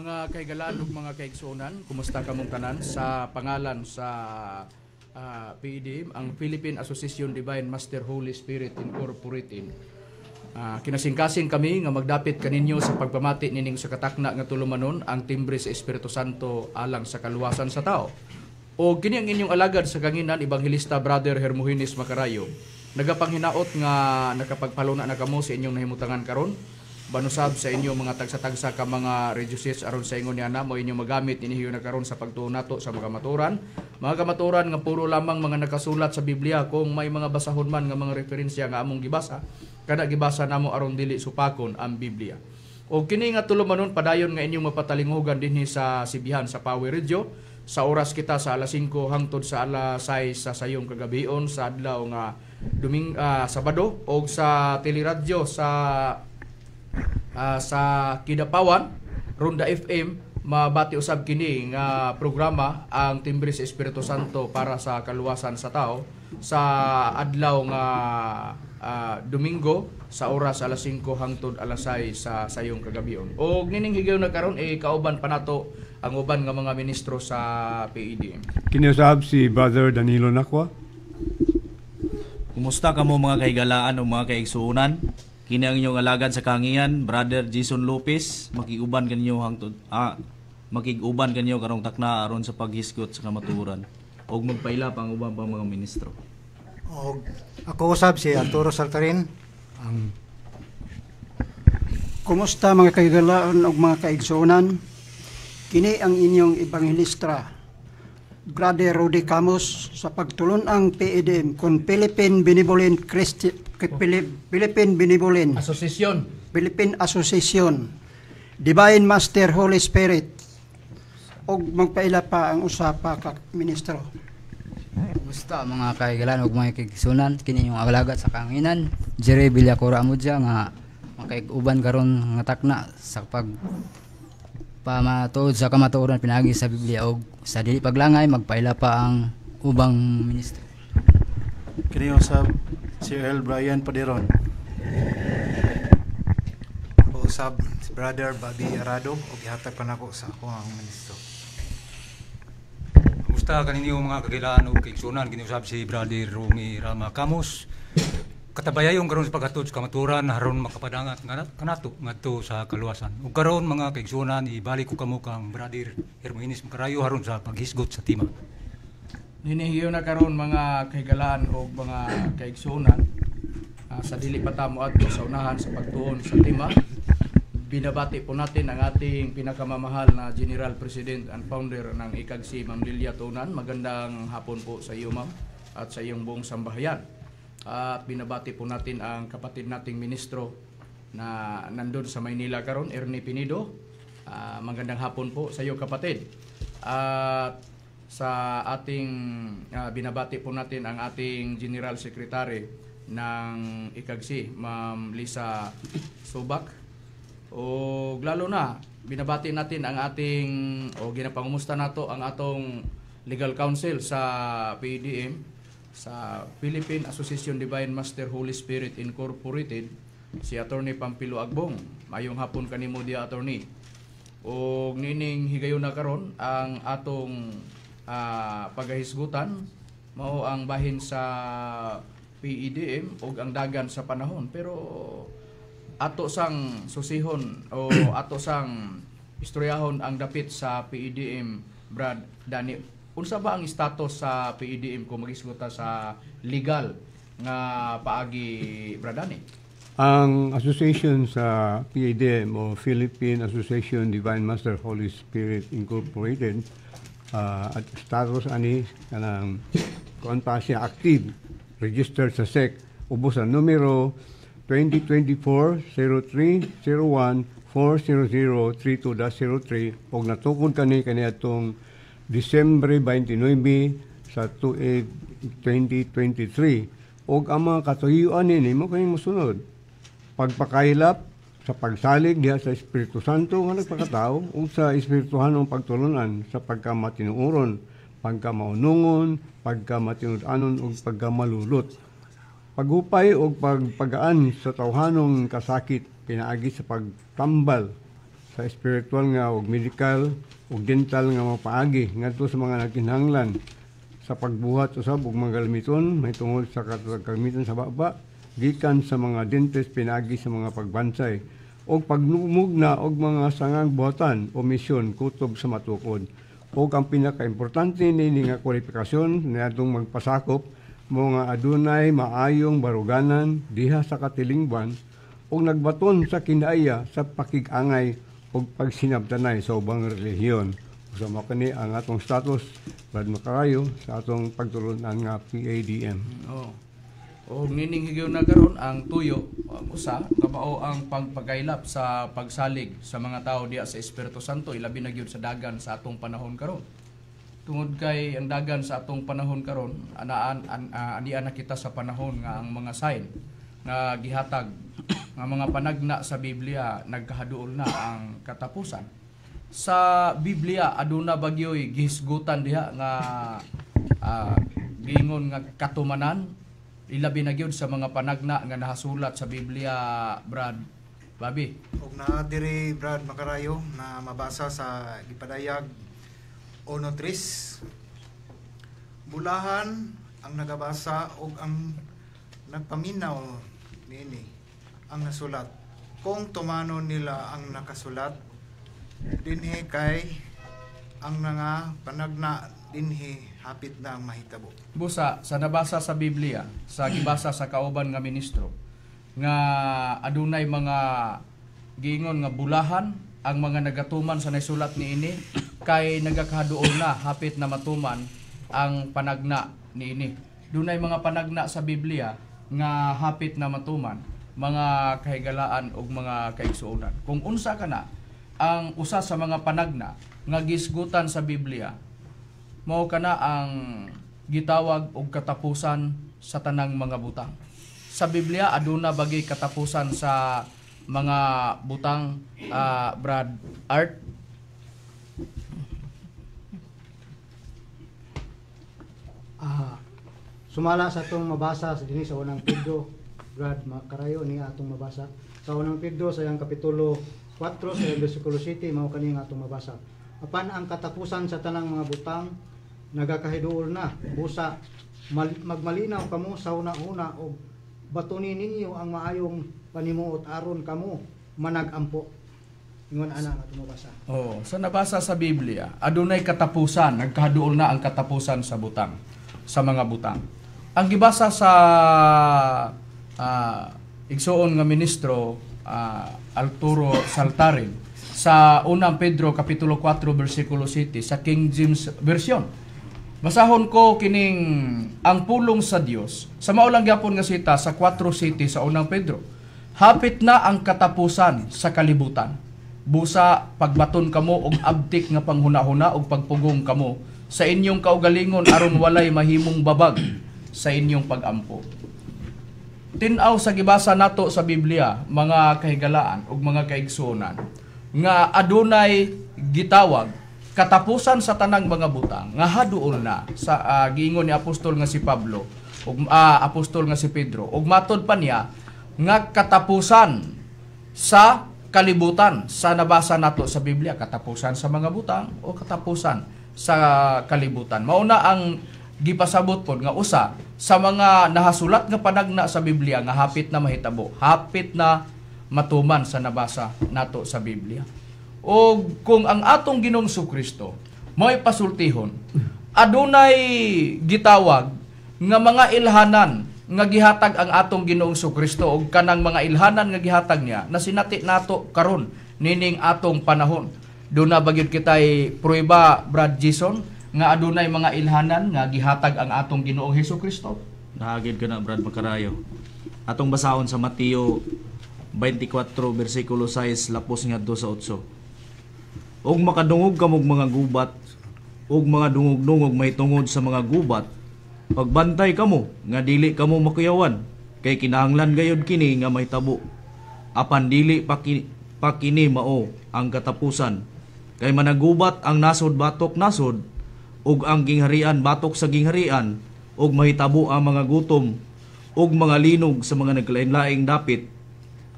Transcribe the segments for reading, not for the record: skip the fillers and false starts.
Mga kaigalan ug mga kaigsuonan, kumusta kamong tanan sa pangalan sa PEDM, ang Philippine Association Divine Master Holy Spirit Incorporated. Kinasingkasing kami nga magdapit kaninyo sa pagpamati nining sa katakna nga tulumanon ang timbre sa Espiritu Santo alang sa kaluwasan sa tao. O kini ang inyong alagad sa kanginan, Evangelista Brother Hermogenes Macarayo. Nagapanghinaot nga nakapagpaluna na kamo sa inyong nahimutangan karon. Banusab sa inyo mga tagsa-tagsa ka mga reduces aron sa ingon niana mo inyong magamit inihiyo na karon sa pagtuon nato sa mga kamaturan. Mga kamaturan nga puro lamang mga nakasulat sa Biblia, kung may mga basahon man nga mga referensya nga among gibasa, kada gibasa namo aron dili supakon ang Biblia. O kini nga tulumanon padayon nga inyong mapatalingugan dinhi sa Sibihan sa Power Radio sa oras kita sa alas 5 hangtod sa alas 6 sa sayong kagabion sa adlaw nga Sabado, o sa teleradyo sa Kidapawan, Ronda FM, mabati usab kini nga programa ang Timbre sa Espiritu Santo para sa kaluwasan sa tao sa adlaw nga Domingo sa oras alas 5 hangtod alas 6 sa sayong kagabion. Og nining higayon na karon kauban pa nato ang uban nga mga ministro sa PEDM. Kiniusab si Brother Danilo Nakwa. Kumusta kamo mga kaigalaan o mga kaigsuunan? Kini ang inyong alagad sa kangian, Brother Jason Lopez, makiguban kanyo karong takna aron sa paghisgot sa kamaturan og magpaila pang ubang pang mga ministro. Og ako usab si Arturo Saltarin. Kumusta mga kaigalaan o mga kaigsuunan? Kini ang inyong evangelista, Brother Rudy Camus, sa pagtulon ang PEDM kung Philippine Benevolent Philippine Association Divine Master Holy Spirit, og magpaila pa ang usapa ka ministro. Kumusta mga kaigalan ug mga kaigsuonan? Kini yung agalagat sa kanginan, Jerry Villacora Amudja nga makaig-uban karon nga takna sa pamatuod sa kamatuoran pinagi sa Biblia, og sa dili paglangay magpaila pa ang ubang ministro. Kini usab si L. Brian Paderon. Usab si Brother Bobby Arado o gihatag pa nako sa ako ang ministro. Kumusta kaninyo mga kagilaan o kaigsuonan? Kiniusab si Brother Romy Rama Camus. Katabayayong karon sa paghatod sa kamaturan haron makapadangat kanato ngadto sa kaluwasan. Ug karon mga kaigsuonan, ibalik ko kamo kang Brother Hermogenes Macarayo haron sa paghisgot sa tima. Hinihiyo na karon mga kaigalaan o mga kaigsuonan, sa dili pa ta moadto sa unahan sa pagtuon sa tima. Binabati po natin ang ating pinakamamahal na General President and Founder ng ICAGC, Ma'am Lilia Tunan. Magandang hapon po sa iyo, Ma'am, at sa iyong buong sambahayan. At binabati po natin ang kapatid nating ministro na nandun sa Maynila karon, Ernie Pinido. Magandang hapon po sa iyo, kapatid. At sa ating binabati po natin ang ating General Secretary ng ICAGC, Ma'am Lisa Subak. O lalo na binabati natin ang ating ginapangumusta nato ang atong legal counsel sa PEDM, sa Philippine Association Divine Master Holy Spirit Incorporated, si Attorney Pampilo Agbong. Mayong hapon kanimo dia, Attorney. O nining higayon na karon ang atong pagahisgutan mao ang bahin sa PEDM o ang dagan sa panahon, pero ato sang susihon o ato sang istoryahon ang dapit sa PEDM, Brad Dani. Unsa ba ang status sa PEDM kung magisguta sa legal nga paagi, Brad Dani? Ang association sa PEDM o Philippine Association Divine Master Holy Spirit Incorporated, at status ani kanang kuan pa siya active, registered sa SEC, ubos ang numero 2024-0301-40032-03 og natukod kani atong Disyembre 29 sa 2023. Og ang mga katuyuan nini mo kani mosunod. Pagpakailap sa pagsalig diha sa Espiritu Santo nga nagpakatao ug sa espirituhanong pagtulunan sa pagkamatinuoron, pagkamaunungon, pagkamatinud-anon ug pagkamalulot. Paghupay o pagpagaan sa tawhanong kasakit pinaagi sa pagtambal sa spiritual nga ug medical ug dental nga mapaagi ngadto sa mga nagkinahanglan sa pagbuhat usab og mga gamiton may tungod sa kagamitan sa baba gikan sa mga dentist pinagi sa mga pagbansay og pagnumugna og mga sangang buhatan o misyon kutob sa matukod. O ang pinaka-importante nini nga kwalifikasyon niadtong magpasakop mo nga adunay maayong baruganan diha sa katilingban o nagbaton sa kinaiya sa pakig-angay o pagsinabtanay sa ubang relihiyon. Usama kani ang atong status Brad Macarayo sa atong pagtulunan nga PADM. O nining higyo na karon ang tuyo usa kabao ang pagpagaylap sa pagsalig sa mga tao diha sa Espiritu Santo ilabi na gyud sa dagan sa atong panahon karon. Tungod kay ang dagan sa atong panahon karon anian na kita sa panahon nga ang mga sign nga gihatag nga mga panagna sa Biblia nagkahaduol na ang katapusan. Sa Biblia aduna bagyoy gihisgutan diha nga gingon nga katumanan ilabi na gyud sa mga panagna nga nahasulat sa Biblia, Brad Bobby. Og naa diri Brad Macarayo na mabasa sa gipadayag 1:3. Bulahan ang nagabasa og ang nagpaminaw niini ang nasulat. Kung tumano nila ang nakasulat dinhi kay ang nga panagna dinhi hapit na ang mahitabo. Busa sa nabasa sa Biblia, sa gibasa sa kauban nga ministro nga adunay mga giingon nga bulahan ang mga nagatuman sa nasulat niini kay nagakahaduol na hapit na matuman ang panagna niini. Dunay mga panagna sa Biblia nga hapit na matuman mga kahigalaan ug mga kaigsuonan. Kung unsa kana ang usa sa mga panagna nga gisgutan sa Biblia mao kana ang gitawag og katapusan sa tanang mga butang. Sa Biblia aduna bagay katapusan sa mga butang, Brad Art. Sumala sa atong mabasa sa dinhi sa unang Pedro, Brad Macarayo ni atong mabasa sa unang Pedro sa iyang kapitulo 4 sa bersikulo 7 mao kani nga atong mabasa. Apan ang katapusan sa tanang mga butang nagakahiduol na busa magmalinaw kamo sa una-una og batunin ninyo ang maayong panimuot aron kamo managampo. Ingon ana nga tumabasa. Sa nabasa sa Biblia, adunay katapusan, nagkahaduol na ang katapusan sa butang, sa mga butang. Ang gibasa sa igsuon nga ministro Arturo Saltarin sa unang Pedro kapitulo 4 bersikulo 7 sa King James version. Basahon ko kining ang pulong sa Dios sa maulang gyapon nga sita sa 4:7 sa unang Pedro. Hapit na ang katapusan sa kalibutan. Busa pagbaton kamo og abtik nga panghunahuna og pagpugong kamo sa inyong kaugalingon aron walay mahimong babag sa inyong pagampo. Tin-aw sa gibasa nato sa Biblia, mga kahigalaan ug mga kaigsuonan nga adunay gitawag katapusan sa tanang mga butang nga haduol na sa giingon ni apostol nga si Pablo ug apostol nga si Pedro ug matod pa niya nga katapusan sa kalibutan sa nabasa nato sa Biblia, katapusan sa mga butang o katapusan sa kalibutan. Mauna ang gipasabot pod nga usa sa mga nahasulat nga panagna sa Biblia nga hapit na mahitabo, hapit na matuman sa nabasa nato sa Biblia. O kung ang atong Ginoong Kristo mo'y pasultihon, adunay gitawag nga mga ilhanan nga gihatag ang atong Ginoong Kristo og kanang mga ilhanan nga gihatag niya na sinati nato karon nining atong panahon. Doon na bagyod kitay prueba, Brad Jason, nga adunay mga ilhanan nga gihatag ang atong Ginoong Kristo. Nahagid ka na, Brad Macarayo. Atong basahon sa Mateo 24 bersikulo 6 lapos ngadto sa 8. Og makadungog kamog mga gubat, og mga dungog-dungog may tungod sa mga gubat, pagbantay kamo nga dili kamo makuyawan, kay kinahanglan gayud kini nga may tabo. Apan dili pa kini mao ang katapusan, kay managubat ang nasod batok nasod, og ang gingharian batok sa gingharian, og mahitabo ang mga gutom, og mga linog sa mga naglain-laing dapit.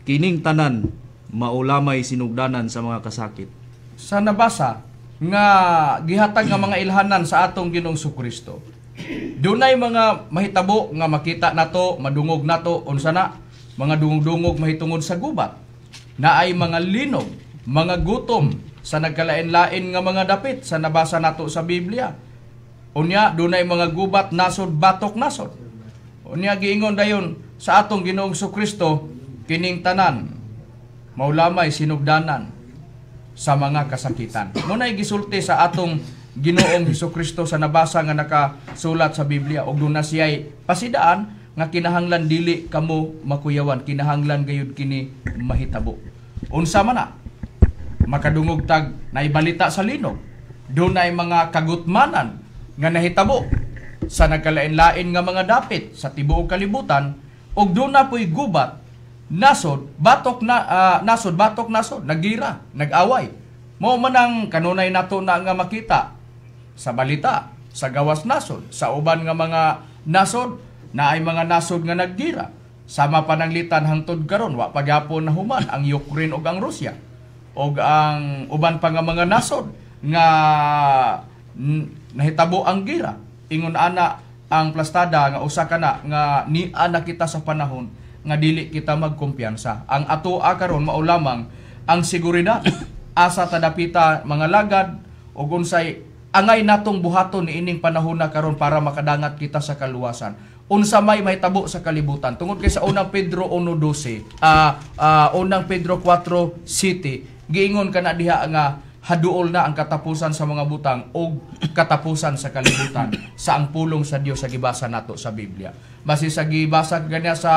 Kining tanan maulamay sinugdanan sa mga kasakit. Sa nabasa nga gihatag nga mga ilhanan sa atong Ginoong Kristo. Dunay mga mahitabo nga makita nato, madungog nato unsa na mga dungog-dungog mahitungod sa gubat. Naay mga linog, mga gutom sa nagkalain-lain nga mga dapit sa nabasa nato sa Biblia. Unya dunay mga gubat nasod batok nasod. Unya giingon dayon sa atong Ginoong Kristo kining tanan maulamay sinugdanan sa mga kasakitan. Munay gisulti sa atong Ginoong Kristo sa nabasa nga nakasulat sa Biblia ug doon na siya'y pasidaan nga kinahanglan dili kamo makuyawan, kinahanglan gayud kini mahitabo. Unsa man na makadungog tag naibalita sa linog, doon ay mga kagutmanan nga nahitabo sa nagkalain-lain nga mga dapit sa tibuok kalibutan ug doon na po'y gubat nasod batok nagira nag-away. Mao man ang kanunay nato na nga makita sa balita sa gawas nasod sa uban nga mga nasod na ay mga nasod nga naggira sama pananglitan hangtod karon wa pa gyapon nahuman ang Ukraine ug ang Russia ug ang uban pa nga mga nasod nga nahitabo ang gira. Ingon ana ang plastada nga usa kana nga niya na kita sa panahon nga dili kita magkumpiyansa. Ang atoa karon mao lamang ang seguridad asa tadapita mga lagad ug unsay angay natong buhaton niining panahon na karon para makadangat kita sa kaluwasan. Unsa may mahitabo sa kalibutan tungod kay sa unang Pedro 1:12 unang Pedro 4:7 giingon kana diha nga haduol na ang katapusan sa mga butang o katapusan sa kalibutan sa ang pulong sa Dios sa gibasa nato sa Biblia. Base sa gibasa kanya sa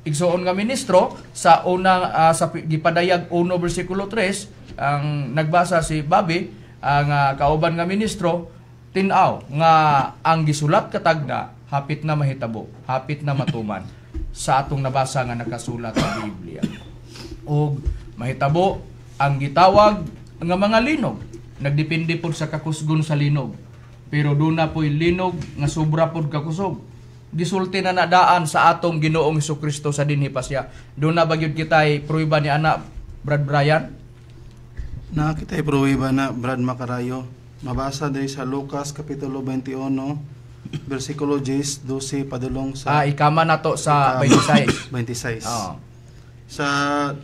igsoon nga ministro sa unang sa gipadayag 1 bersikulo 3 ang nagbasa si Bobby ang kauban nga ministro tin-aw nga ang gisulat katagda hapit na mahitabo, hapit na matuman sa atong nabasa nga nakasulat sa Biblia. Og mahitabo ang gitawag nga mga linog, nagdepende pod sa kakusgon sa linog. Pero doon na po'y linog nga sobra pod kakusog. Gisulti na nadaan sa atong Ginoong Kristo sa dinhi pasya. Doon na bagyod kitay pruiba ni ana Brad Brian. Na kita'y pruwiba na Brad Macarayo. Mabasa diri sa Lucas kapitulo 21 bersikulo 10, 12 padulong sa ikama nato sa 26. 26. Oo. Sa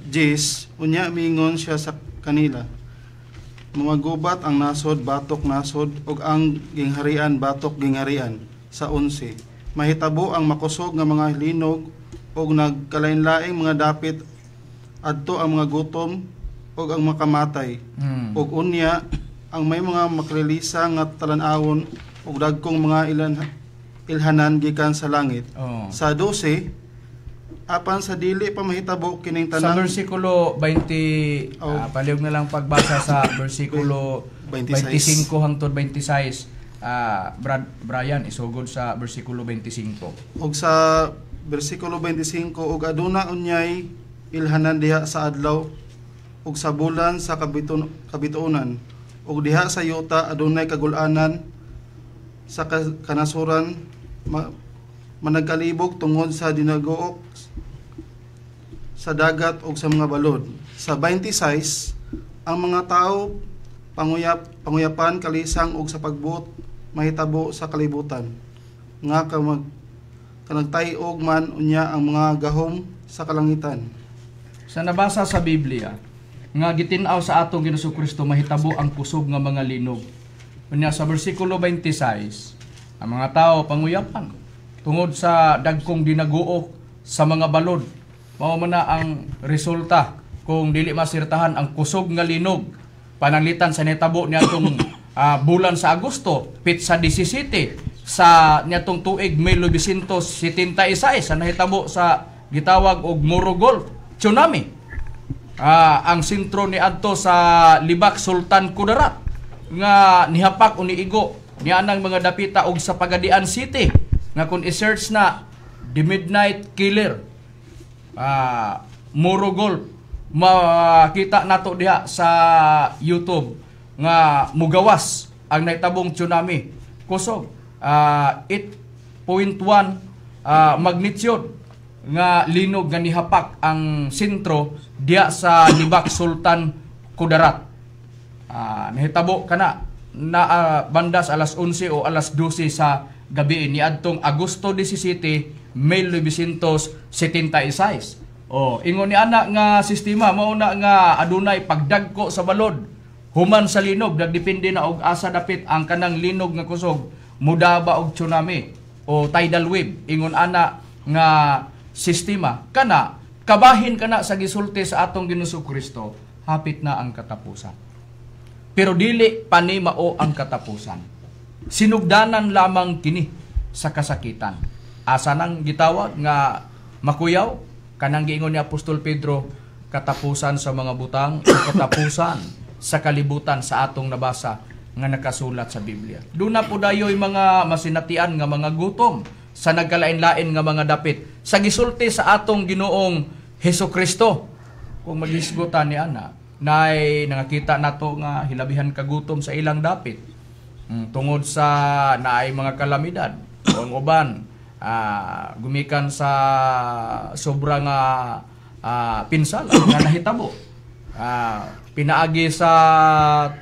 10 unya mingon siya sa kanila. Mga gubat ang nasod, batok nasod, ug ang gingharian, batok gingharian. Sa 11, mahitabo ang makusog nga mga linog, ug nagkalain-laing mga dapit, adto ang mga gutom, ug ang makamatay. Ug unya, ang may mga maklilisa nga talan-awon, ug dagkong mga ilhanan gikan sa langit. Sa 12, apan sa dili pa mahitabo kining tanan. Sa bersikulo 20 palihog na lang pagbasa sa bersikulo 25 hangtod 26 Brad Brian isugod sa bersikulo 25. Og sa bersikulo 25 og aduna unyay ilhanan diha sa adlaw ug sa bulan sa kabituonan ug diha sa yuta adunay kagul-anan sa kanasuran managkalibog tungod sa dinagook sa dagat o sa mga balod. Sa 26, ang mga tao panguyapan kalisang og sa pagbuot mahitabo sa kalibutan. Nga kanagtayog man unya ang mga gahom sa kalangitan. Sa nabasa sa Biblia, nga gitin-aw sa atong Ginoong Kristo mahitabo ang kusog nga mga linog. Unya sa bersikulo 26, ang mga tao panguyapan tungod sa dagkong dinaguok sa mga balod. Mao man na ang resulta kung dili masirtahan ang kusog nga linog pananglitan sa netabo niadtong bulan sa Agosto pit sa 17 sa niadtong tuig 1976 sa nahitabo sa gitawag og Morogol tsunami. Ang sentro ni adto sa Libak Sultan Kudarat nga nihapak o niigo nianang mga dapita og sa Pagadian City nga kung i-search na The Midnight Killer Morogol makita nato diha sa YouTube nga mugawas ang naitabong tsunami kusog 8.1 magnitude nga linog nga nihapak ang sentro diya sa Libak Sultan Kudarat. Nahitabo kana na bandas alas 11 o alas 12 sa gabi niadtong Agosto 17, 1976. Ingon ni ana nga sistema mao na nga adunay pagdagko sa balod human sa linog, nagdepende na og asa dapit ang kanang linog nga kusog, mudaba og tsunami o tidal wave. Ingon ana nga sistema kana kabahin kana sa gisulti sa atong Ginoong Kristo, hapit na ang katapusan. Pero dili pa ni mao ang katapusan. Sinugdanan lamang kini sa kasakitan. Asa nang gitawag nga makuyaw kanang giingon ni Apostol Pedro, katapusan sa mga butang, katapusan sa kalibutan sa atong nabasa nga nakasulat sa Biblia. Doon na po dayo'y mga masinatian nga mga gutom sa nagkalain-lain nga mga dapit sa gisulti sa atong Ginoong Hesukristo. Kung maghisgutan ni ana, nay nangakita nato nga hilabihan kagutom sa ilang dapit. Tungod sa naay mga kalamidad, ang uban gumikan sa sobrang pinsala nga nahitabo. Pinaagi sa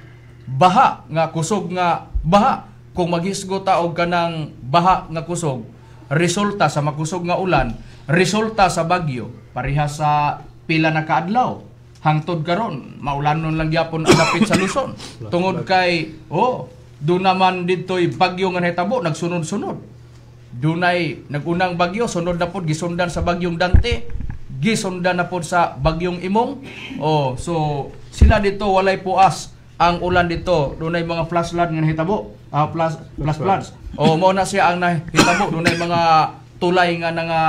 baha nga kusog nga baha. Kung maghisgota og kanang baha nga kusog, resulta sa makusog nga ulan, resulta sa bagyo, parehas sa pila na kaadlaw. Hangtod karon maulanon lang gyapon ang dapit sa Luzon. Tungod kay doon naman dito'y bagyo nga nahitabo, nagsunod-sunod. Dunay nagunang bagyo, sunod na pod gisundan sa bagyong Dante, gisundan na pod sa bagyong Imong. So sila dito walay puas ang ulan dito. Dunay mga flash flood nga nahitabo, flash floods. Mao na siya ang nahitabo. Dunay mga tulay nga nga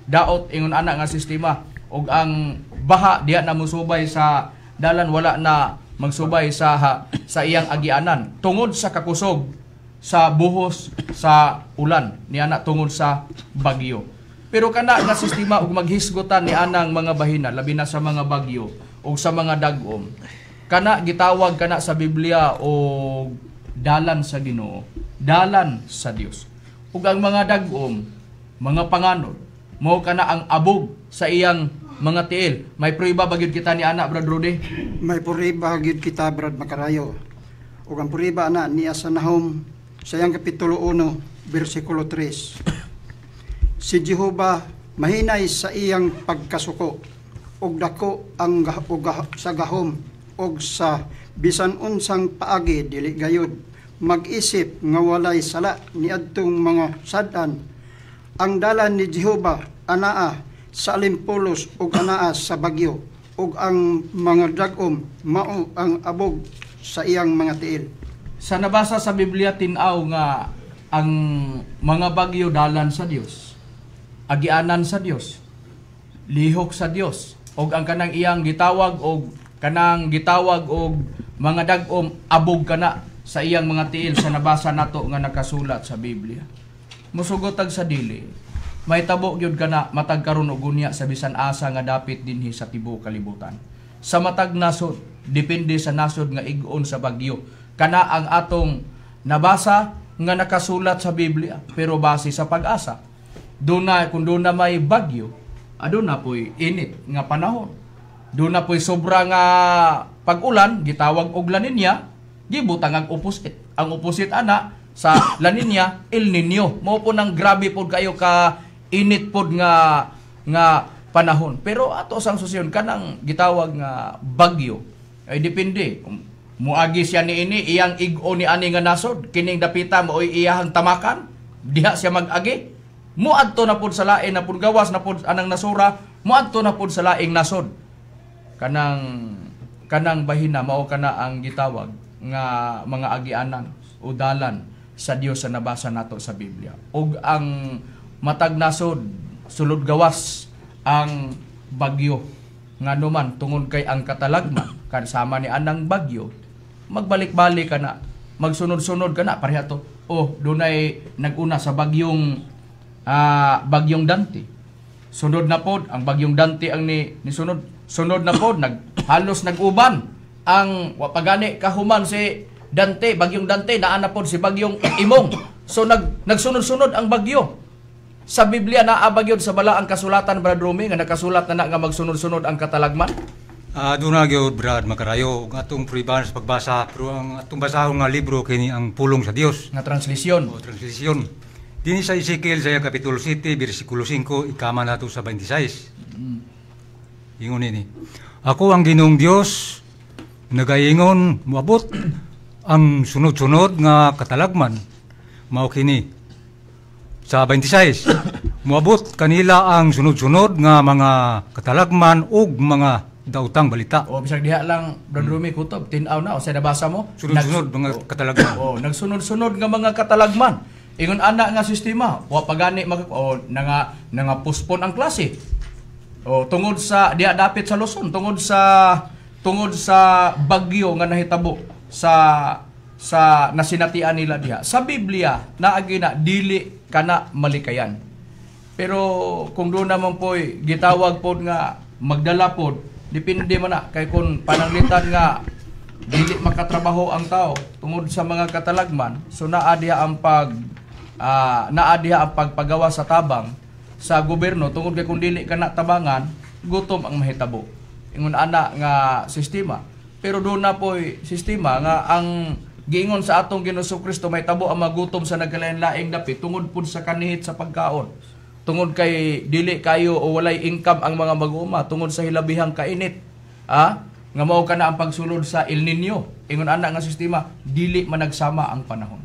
daot ingon ana nga sistema, og ang baha diya na musubay sa dalan, wala na magsubay sa iyang agianan tungod sa kakusog sa buhos sa ulan niana tungod sa bagyo. Pero kana nga sistema og maghisgutan ni anang mga bahina, labi na sa mga bagyo o sa mga dagom, kana gitawag kana sa Biblia o dalan sa Ginoo, dalan sa Dios. Ug ang mga dagom, mga panganod, mao kana ang abog sa iyang mga tiil. May prueba ba gyud kita ni ana, Brad Rudy? May puriba gyud kita, Brad Makarayo. Ug ang puriba ana niya sa Nahum sa iyang kapitulo 1 bersikulo 3. Si Jehova mahinay sa iyang pagkasuko, ug dako ang sa gahom, ug sa bisan unsang paagi dili gayud mag-isip nga walay sala niadtong mga sad-an. Ang dalan ni Jehova anaa sa alimpulos ug anaa sa bagyo, ug ang mga dagom mao ang abog sa iyang mga tiil. Sa nabasa sa Biblia tin-aw nga ang mga bagyo dalan sa Dios, agianan sa Dios, lihok sa Dios, og ang kanang iyang gitawag og mga dagom abog kana sa iyang mga tiil sa nabasa nato nga nakasulat sa Biblia. Musugotag sa dili, may tabo gyud kana matag karon og unya sa bisan asa nga dapit dinhi sa tibuok kalibutan. Sa matag nasod, depende sa nasod nga ig-on sa bagyo. Kana ang atong nabasa nga nakasulat sa Biblia, pero base sa pag-asa. Kung doon na may bagyo, aduna po'y init nga panahon. Doon na po'y sobra nga pag-ulan, gitawag og La Nina, gibutang ang opposite. Ang opposite ana sa La Nina, El Nino. Mao po nang grabe pod kayo ka init pod nga panahon. Pero ato sang susyon kanang gitawag nga bagyo ay depende. Muagi siya ni ini iyang ig-o ni ani nga nasod, kining dapita mo'y iyahang tamakan, diha siya mag-agi. Muadto na pod sa lain na pod gawas na pod anang nasura, muadto na pod sa laing nasod. Kanang bahina mao kana ang gitawag nga mga agianan o dalan sa Dios sa nabasa nato sa Biblia. Ug ang matag nasod sulod gawas ang bagyo nga numan tungod kay ang katalagman kasama ni anang bagyo, magbalik-balik kana, magsunod-sunod kana pareha to. Dunay naguna sa bagyong Dante. Sunod na pod ang bagyong Dante ang ni sunod na pod halos nag-uban ang pagani kahuman si Dante, bagyong Dante, naa na pod si bagyong Imong. So nagsunod-sunod ang bagyo. Sa Biblia naabag yun sa bala ang kasulatan, Brad Rumi, nga nakasulat na nga magsunod-sunod ang katalagman? Doon na gyud Brad Makarayo, ang atong priban sa pagbasa, pero ang atong basahon nga libro kini ang pulong sa Dios. Nga translisyon. O translisyon. Dini sa Ezekiel sa kapitulo 7, bersikulo 5, ikama nato sa 26. Ingon ini. Ako ang Ginoong Dios, nagaingon moabot ang sunod-sunod nga katalagman. Mao kini. Sa 26, moabot kanila ang sunod-sunod nga mga katalagman ug mga dautang balita. O bisag diha lang, Brad Rumi, kutob, tinaw na, o sa nabasa mo? Sunod-sunod mga katalagman. O, nagsunod-sunod nga mga katalagman. Ingon ana nga sistema, wa pagani nga postpone ang klase. O tungod sa diha dapit sa Luzon, tungod sa bagyo nga nahitabo sa nasinatian nila diha. Sa Biblia naagi na dili kana malikayan. Pero kung doon naman po'y gitawag pod nga magdala pod, depende man na kay kung pananglitan nga dili makatrabaho ang tao tungod sa mga katalagman, so naa diha ang pagpagawa sa tabang sa gobyerno tungod kay kung dili kana tabangan, gutom ang mahitabo. Ingon ana nga sistema. Pero doon na po'y sistema nga ang giingon sa atong Ginoo Kristo may tabo ang magutom sa nagkalain-laing dapit tungod pud sa kanihit sa pagkaon. Tungod kay dili kayo o walay income ang mga mag-uuma tungod sa hilabihang kainit. Nga mao kana ang pagsulod sa El Nino. Ingon ana nga sistema, dili man nagsama ang panahon.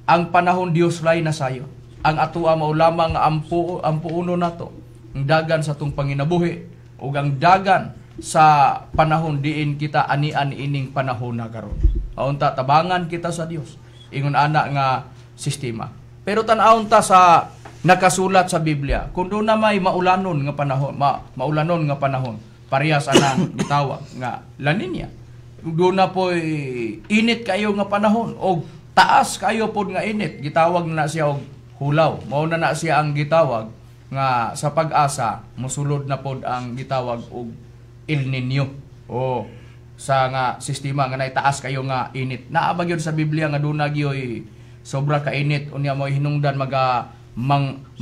Ang panahon Dios lay na sayo. Ang atoa mao lamang ang puuno nato. Ang dagan sa tong panginabuhi ug ang dagan sa panahon diin kita anian ining panahon na karon. Aunta tabangan kita sa Dios. Ingon ana nga sistema. Pero tan-awon ta sa nakasulat sa Biblia. Kung doon na may maulanon nga panahon, parehas anang gitawag nga La Nina. Doon na po'y init kayo nga panahon o taas kayo pod nga init, gitawag na siya og hulaw. Mao na siya ang gitawag nga sa pag-asa mosulod na pod ang gitawag og El Nino. O sa nga sistema nga naitaas kayo nga init. Naabag yun sa Biblia nga doon na gyoy sobra ka init unya mo hinungdan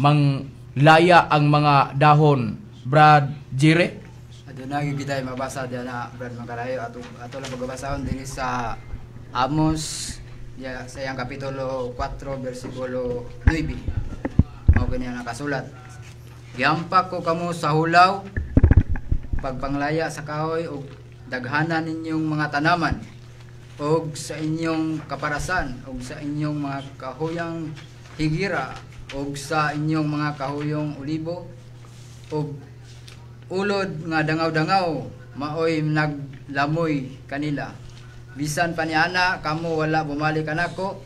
manglaya ang mga dahon. Brad Jire? Aduna gyud kita mabasa diha na Brad Makarayo ato lang pagbabasahon dinhi sa Amos sa iyang kapitulo 4 bersikulo 9. Mao kini ang nakasulat. Giampak ko kamo sa hulaw pagpanglaya sa kahoy ug daghanan ninyong mga tanaman og sa inyong kaparasan og sa inyong mga kahuyang higira og sa inyong mga kahuyong olibo og ulod nga dangaw-dangaw maoy naglamoy kanila bisan pa niana kamo wala bumalik kanako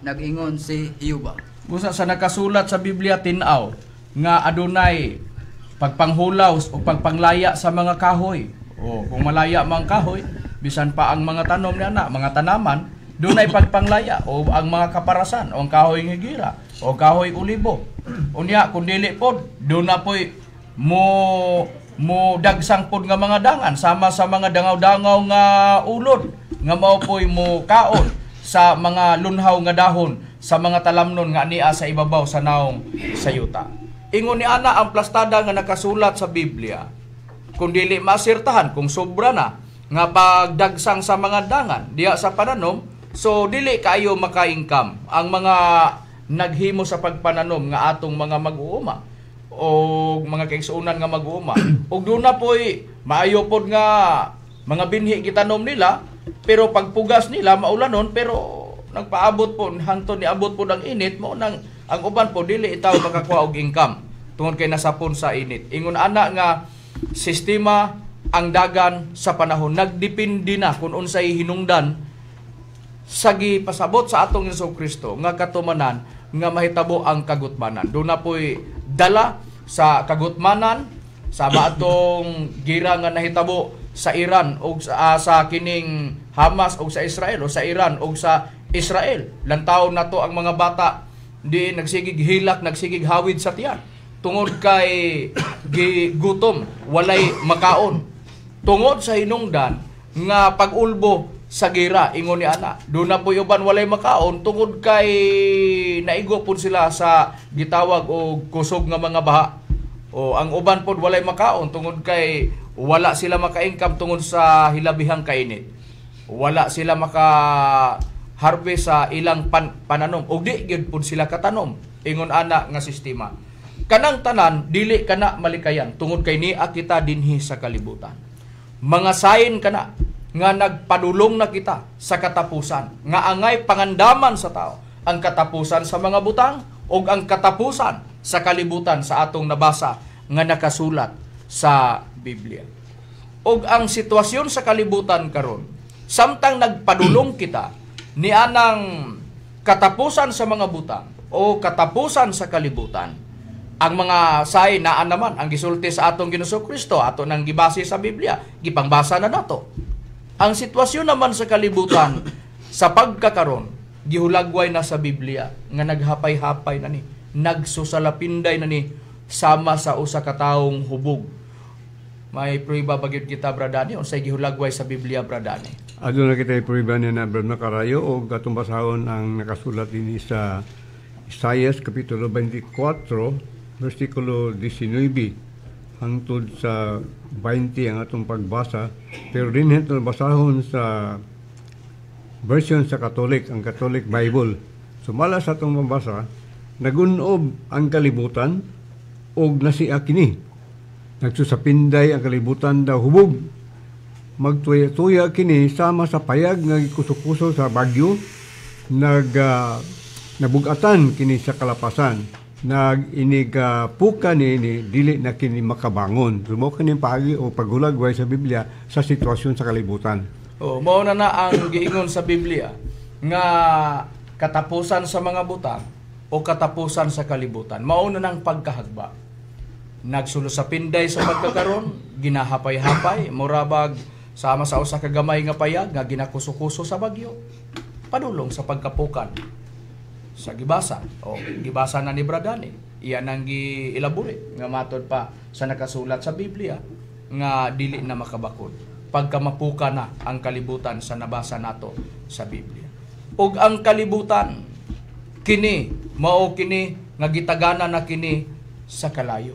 nag-ingon si Hiyuba. Busa sa nakasulat sa Biblia tin-aw nga adunay pagpanghulaw o pagpanglaya sa mga kahoy. O kung malaya mang kahoy, bisan pa ang mga tanom niya mga tanaman, doon ay pagpanglaya o ang mga kaparasan o ang kahoy higira o kahoy ulibo. Unya kung dili pod, doon na po'y mo dagsang pod nga mga dangan sama sa mga dangaw-dangaw nga ulod nga mao po'y mo kaon sa mga lunhaw nga dahon sa mga talamnon nga niya sa ibabaw sa naong sayuta. Ingon ni ana ang plastada nga nakasulat sa Biblia. Kung dili masirtahan, kung sobra na nga pagdagsang sa mga dangan diya sa pananom, so dili kayo maka-income ang mga naghimo sa pagpananom nga atong mga mag-uuma o mga kaigsuonan nga mag-uuma. Og doon na po'y maayo pod nga mga binhi gitanom nila, pero pagpugas nila maulanon, pero nagpaabot po hangtod ni abot po ng init mo nang ang uban po dili itaw makakuha og income tungod kay nasapon sa init. Ingon ana nga sistema ang dagan sa panahon nagdepende na kung unsay hinungdan sa gipasabot sa atong Hesus Kristo nga katumanan nga mahitabo ang kagutmanan. Doon na po'y dala sa kagutmanan sa atong gira nga nahitabo sa Iran o sa kining Hamas o sa Israel o sa Iran o sa Israel. Lantaw na to ang mga bata di nagsigig hilak, nagsigig hawid sa tiyan. Tungod kay gutom, walay makaon. Tungod sa hinungdan nga pag-ulbo sa gira, ingon ni ana. Doon na po uban walay makaon tungod kay naigo po sila sa gitawag o kusog nga mga baha. O ang uban po walay makaon tungod kay wala sila maka-income tungod sa hilabihang kainit. Wala sila maka-harvest sa ilang pananom. O di gyud po sila katanom. Ingon ana nga sistema. Kanang tanan dili kana malikayan tungod kay niya kita dinhi sa kalibutan. Mga sign kana nga nagpadulong na kita sa katapusan, nga angay pangandaman sa tao, ang katapusan sa mga butang o ang katapusan sa kalibutan sa atong nabasa nga nakasulat sa Biblia. O ang sitwasyon sa kalibutan karon, samtang nagpadulong kita ni anang katapusan sa mga butang o katapusan sa kalibutan, ang mga say naan naman ang gisulti sa atong Ginoong Kristo, ato nang gibase sa Biblia, gipangbasa na nato. Ang sitwasyon naman sa kalibutan, sa pagkakaron, gihulagway na sa Biblia, nga naghapay-hapay na ni, nagsusalapinday na ni, sama sa usa ka taong hubog. May prueba bagyod kita, Bradani, o sa gihulagway sa Biblia, Bradani. Ado na kita prueba niya na Brad Macarayo o katong basahon ang nakasulat din sa Isaias Kapitulo 24, versikulo 19, hangtod sa 20 ang atong pagbasa, pero din ito basahon sa version sa Catholic, ang Catholic Bible. Sumala sa atong mabasa, nagunob ang kalibutan og nasiya kini. Nagsusapinday ang kalibutan daw hubog. Magtuya-tuya kini sama sa payag nga gikuso-kuso sa bagyo, nabugatan kini sa kalapasan. Nag-inigapuka ni dili na kini makabangon. Sumo kini paagi o paghulagway sa Biblia sa sitwasyon sa kalibutan. Mao na ang giingon sa Biblia nga katapusan sa mga butang o katapusan sa kalibutan. Mao na nang pagkahagba. Nagsulo sa pinday sa pagkakaron, ginahapay-hapay, murabag sama sa usa ka gamay nga payag nga ginakuso-kuso sa bagyo. Padulong sa pagkapukan sa gibasa o gibasa na ni Bradani, iyan ang giilabore nga matod pa sa nakasulat sa Biblia nga dili na makabakod pagkamapuka na ang kalibutan sa nabasa nato sa Biblia. Ug ang kalibutan kini mao kini nga gitagana na kini sa kalayo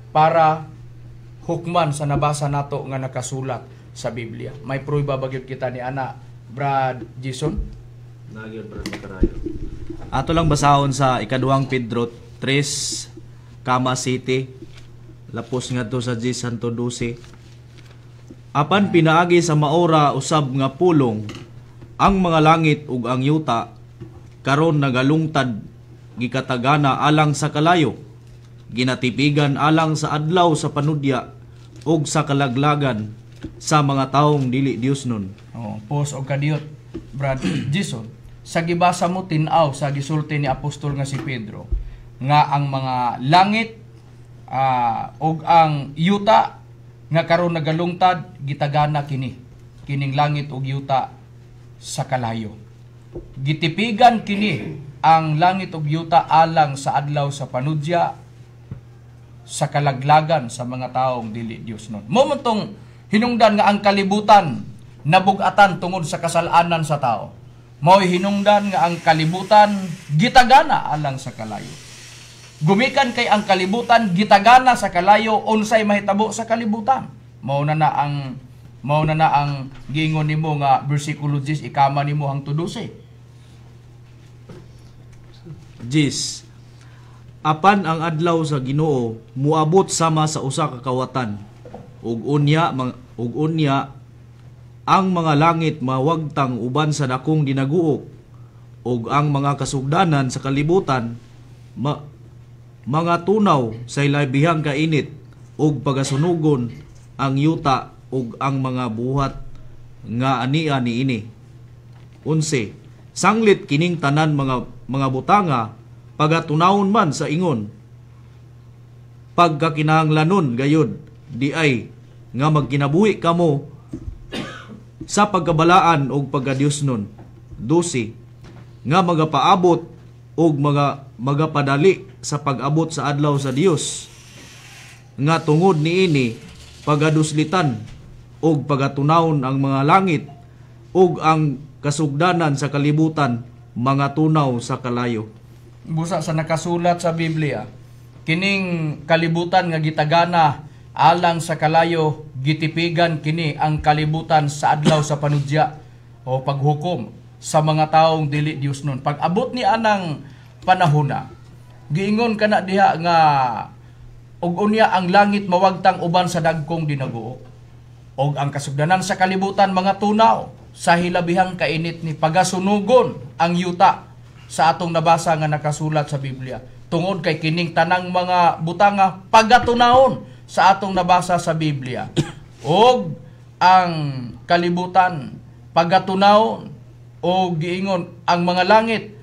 para hukman sa nabasa nato nga nakasulat sa Biblia. May prueba bagyod kita ni ana Brad Jason. Ato lang basahon sa ikaduhang Pedro 3, Kama City, lapos ngadto sa Santo 12. Apan pinaagi sa maora usab nga pulong ang mga langit ug ang yuta karon nagalungtad gikatagana alang sa kalayo, ginatipigan alang sa adlaw sa panudya ug sa kalaglagan sa mga taong dili Diosnon. Pos og kadiyot Brad Jason. Sa gibasa mo tin-aw sa gisulti ni apostol nga si Pedro nga ang mga langit ug ang yuta nga karon nagalungtad gitagana kining langit ug yuta sa kalayo. Gitipigan kini ang langit ug yuta alang sa adlaw sa panudya sa kalaglagan sa mga taong dili Diosnon. Mo man tong hinungdan nga ang kalibutan nabugatan tungod sa kasalanan sa tao. Mao'y hinungdan nga ang kalibutan gitagana alang sa kalayo. Gumikan kay ang kalibutan gitagana sa kalayo unsay mahitabo sa kalibutan. Mao na ang giingon nimo nga bersikulo 10 ikama nimo hangtod 12. Apan ang adlaw sa Ginoo muabot sama sa usa ka kawatan ug unya ang mga langit mawagtang uban sa dakong dinaguok ug ang mga kasugdanan sa kalibutan mga tunaw sa ilabihang kainit ug pagasunugon ang yuta ug ang mga buhat nga ania niini. 11. Sanglit kining tanan mga butanga pagatunawon man sa ingon pagkakinahanglanon gayud di ay nga magkinabuhi kamo sa pagkabalaan og pagkadiosnon. 12. Nga magapaabot og magapadali sa pag-abot sa adlaw sa Dios nga tungod niini pagaduslitan og pagatunawon ang mga langit ug ang kasugdanan sa kalibutan mga tunaw sa kalayo. Busa sa nakasulat sa Biblia, kining kalibutan nga gitagana alang sa kalayo, gitipigan kini ang kalibutan sa adlaw sa panudya o paghukom sa mga taong dili Dios nun. Pag abot ni anang panahona, giingon kana diha nga ug unya ang langit mawagtang uban sa dagkong dinaguo. Og ang kasugdanan sa kalibutan mga tunaw sa hilabihang kainit ni pagasunugon ang yuta sa atong nabasa nga nakasulat sa Biblia. Tungod kay kining tanang mga butanga pagatunahon sa atong nabasa sa Biblia. Og ang kalibutan pagatunahon o giingon ang mga langit,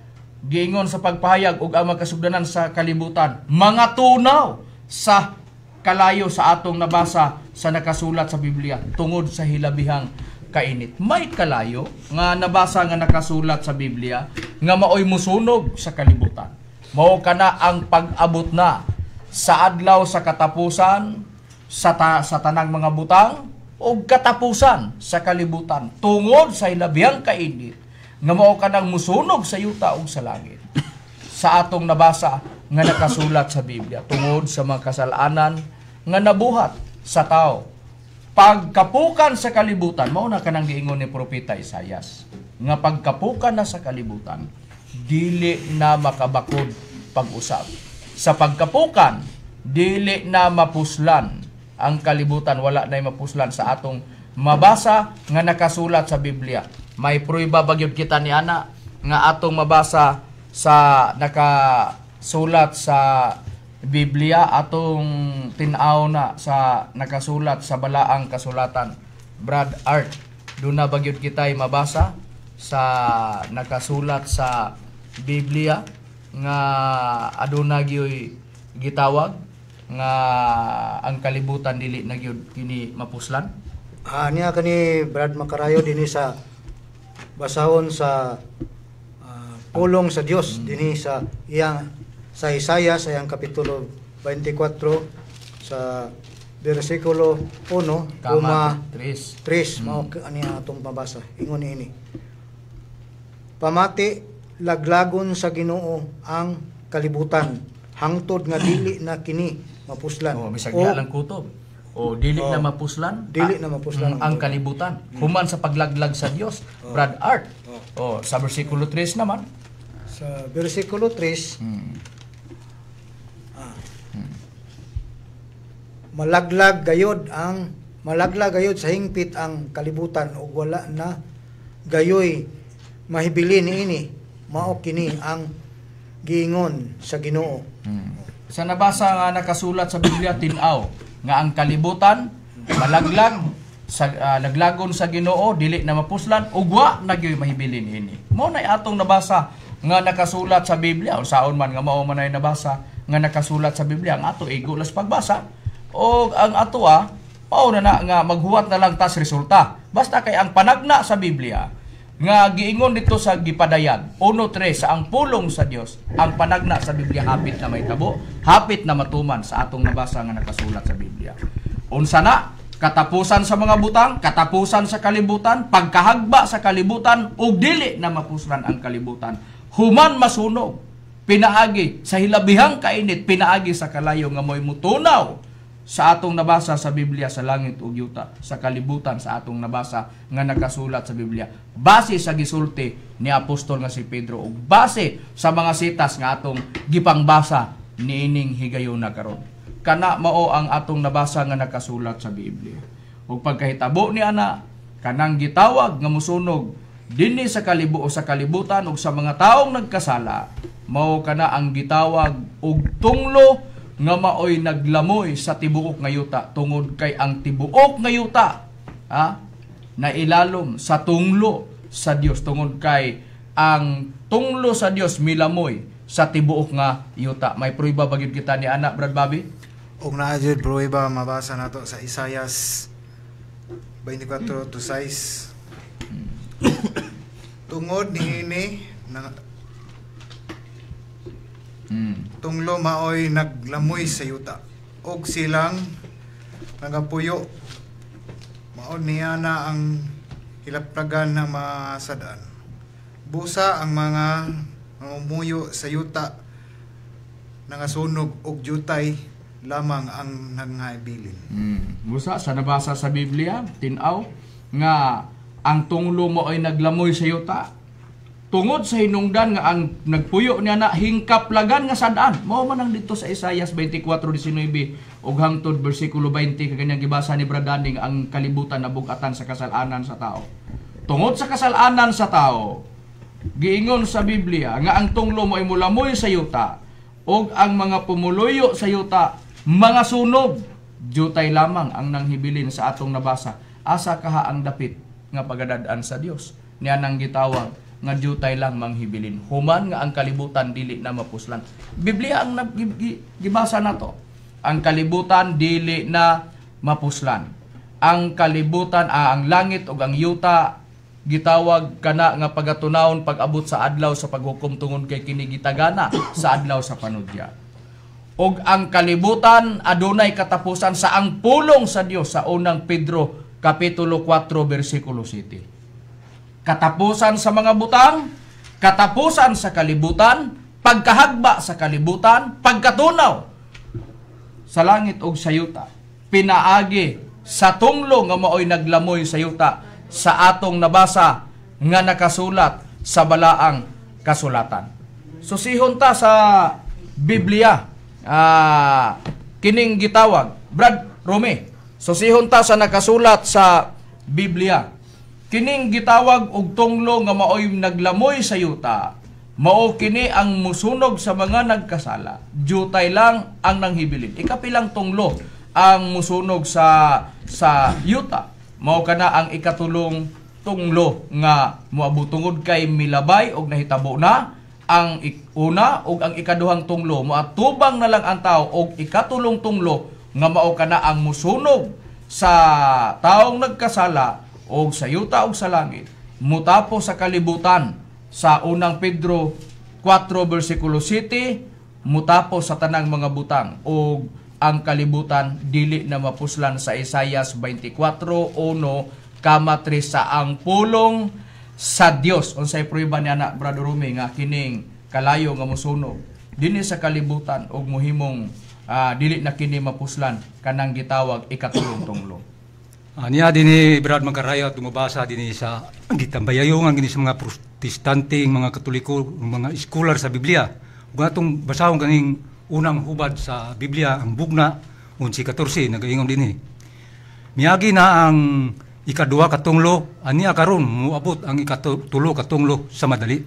giingon sa pagpahayag ug ang makasugdanan sa kalibutan, mga tunaw sa kalayo sa atong nabasa sa nakasulat sa Biblia tungod sa hilabihang kainit. May kalayo nga nabasa nga nakasulat sa Biblia nga maoy musunog sa kalibutan. Mao kana ang pag-abot na sa adlaw sa katapusan sa tanang mga butang o katapusan sa kalibutan tungod sa hilabihang kainit nga mao kanang musunog sa yuta ug sa langit. Sa atong nabasa nga nakasulat sa Biblia tungod sa mga kasalanan nga nabuhat sa tao. Pagkapukan sa kalibutan, mao na kanang giingon ni propeta Isaias, nga pagkapukan na sa kalibutan, dili na makabakod pag-usab. Sa pagkapukan, dili na mapuslan ang kalibutan, wala na mapuslan sa atong mabasa nga nakasulat sa Biblia. May prueba bagyod kita ni ana nga atong mabasa sa nakasulat sa Biblia, atong tinaw na sa nakasulat sa balaang kasulatan. Brad Art, doon na bagyod kita'y mabasa sa nakasulat sa Biblia nga aduna gyoy gitawag nga ang kalibutan dili na gyud kini mapuslan. Niya kani Brad Macarayo dinhi sa basahon sa pulong sa Dios dinhi sa iyang sa Isaiah sa iyang kapitulo 24 sa bersikulo 1 Kama 3 mao ani atong mabasa ingon ini. Pamati laglagon sa Ginoo ang kalibutan hangtod nga dili na kini mapuslan. Bisag diha lang kutob. O dili na mapuslan. Dili na mapuslan ang kalibutan. Human sa paglaglag sa Dios. Brad Art. Sa bersikulo 3 naman. Sa bersikulo 3 malaglag gayod sa hingpit ang kalibutan ug wala na gayoy mahibili niini mao kini ang giingon sa Ginoo. Sa nabasa nga nakasulat sa Biblia tin-aw nga ang kalibutan malaglag sa laglagon sa Ginoo dili na mapuslan ug wa na gyoy mahibili niini. Mao na atong nabasa nga nakasulat sa Biblia o saon man nga mao man ay nabasa nga nakasulat sa Biblia ang ato igulas pagbasa o ang ato mao na nga maghuwat na lang tas resulta. Basta kay ang panagna sa Biblia nga giingon dito sa gipadayag 1:3 sa ang pulong sa Dios, ang panagna sa Biblia hapit na may tabo, hapit na matuman sa atong nabasa nga nakasulat sa Biblia. Unsa na katapusan sa mga butang, katapusan sa kalibutan, pagkahagba sa kalibutan ug dili na mapuslan ang kalibutan. Human masunog, pinaagi sa hilabihang kainit, pinaagi sa kalayo nga moy mutunaw sa atong nabasa sa Biblia sa langit ug yuta, sa kalibutan sa atong nabasa nga nakasulat sa Biblia. Base sa gisulti ni apostol nga si Pedro ug base sa mga sitas nga atong gipangbasa niining higayon na karon. Kana mao ang atong nabasa nga nakasulat sa Biblia. Ug pagkahitabo ni ana kanang gitawag nga musunog dinhi sa kalibutan ug sa mga taong nagkasala, mao kana ang gitawag og tunglo nga maoy naglamoy sa tibuok nga yuta tungod kay ang tibuok nga yuta na ilalom sa tunglo sa Dios tungod kay ang tunglo sa Dios milamoy sa tibuok nga yuta. May prueba bagyod kita ni ana Brad Bobby? Og naa jud prueba mabasa nato sa Isaias 24:6. Tungod niini tunglo maoy naglamoy sa yuta og silang nagapuyo mao niya na ang hilaptagan na masadan. Busa ang mga mamumuyo sa yuta nangasunog og jutay lamang ang nangaibilin. Busa sa nabasa sa Biblia, tinaw nga ang tunglo mo ay naglamoy sa yuta. Tungod sa hinungdan nga ang nagpuyo niya na hingkaplagan nga sadaan. Mao man ang dito sa Isaias 24:19 ug hangtod bersikulo 20 kaganyang gibasa ni Bradaning ang kalibutan na bug-atan sa kasalanan sa tao. Tungod sa kasalanan sa tao, giingon sa Biblia nga ang tunglo mo ay mulamoy sa yuta ug ang mga pumuluyo sa yuta mga sunog. Jutay lamang ang nanghibilin sa atong nabasa. Asa kaha ang dapit nga pagadad-an sa Dios. Niya nang gitawag nga jutay lang manghibilin. Human nga ang kalibutan dili na mapuslan. Biblia ang gibasa nato. Ang kalibutan dili na mapuslan. Ang kalibutan ang langit ug ang yuta gitawag kana nga pagatunawon pag-abot sa adlaw sa paghukom tungod kay kini gitagana sa adlaw sa panudya. Og ang kalibutan adunay katapusan sa ang pulong sa Dios sa unang Pedro kapitulo 4 bersikulo 7. Katapusan sa mga butang, katapusan sa kalibutan, pagkahagba sa kalibutan, pagkatunaw sa langit ug sa yuta. Pinaagi sa tunglo nga maoy naglamoy sa yuta sa atong nabasa nga nakasulat sa balaang kasulatan. Susihon ta sa Biblia, kining gitawag, Brad Rome, susihon ta sa nakasulat sa Biblia. Kining gitawag og tunglo nga maoy naglamoy sa yuta, mao kini ang musunog sa mga nagkasala. Jutay lang ang nanghibilin. Ikapilang tunglo ang musunog sa yuta. Mao kana ang ikatulong tunglo nga moabutungod kay milabay og nahitabo na. Ang una og ang ikaduhang tunglo moatubang na lang ang tao og ikatulong tunglo nga mao kana ang musunog sa taong nagkasala og sa yuta og sa langit, mutapo sa kalibutan sa unang Pedro 4 bersikulo 7, mutapo sa tanang mga butang og ang kalibutan dili na mapuslan sa Isaias 24:1 kamatri sa ang pulong sa Dios. Unsay prueba niya na Brother Rumi nga kining kalayo nga mosunog dinhi sa kalibutan og mohimong dili na kini mapuslan kanang gitawag ikatulong tunglo. Niya din Brad Magkarayo at dumabasa din sa gitambayayungan gini sa mga protestante, mga katoliko, mga scholar sa Biblia. Kung atong basahon ganing unang hubad sa Biblia, ang bugna, 11:14, nagaingon din Miyagi na ang ikaduha katunglo, aniya karon muabot ang ikatulo katunglo sa madali.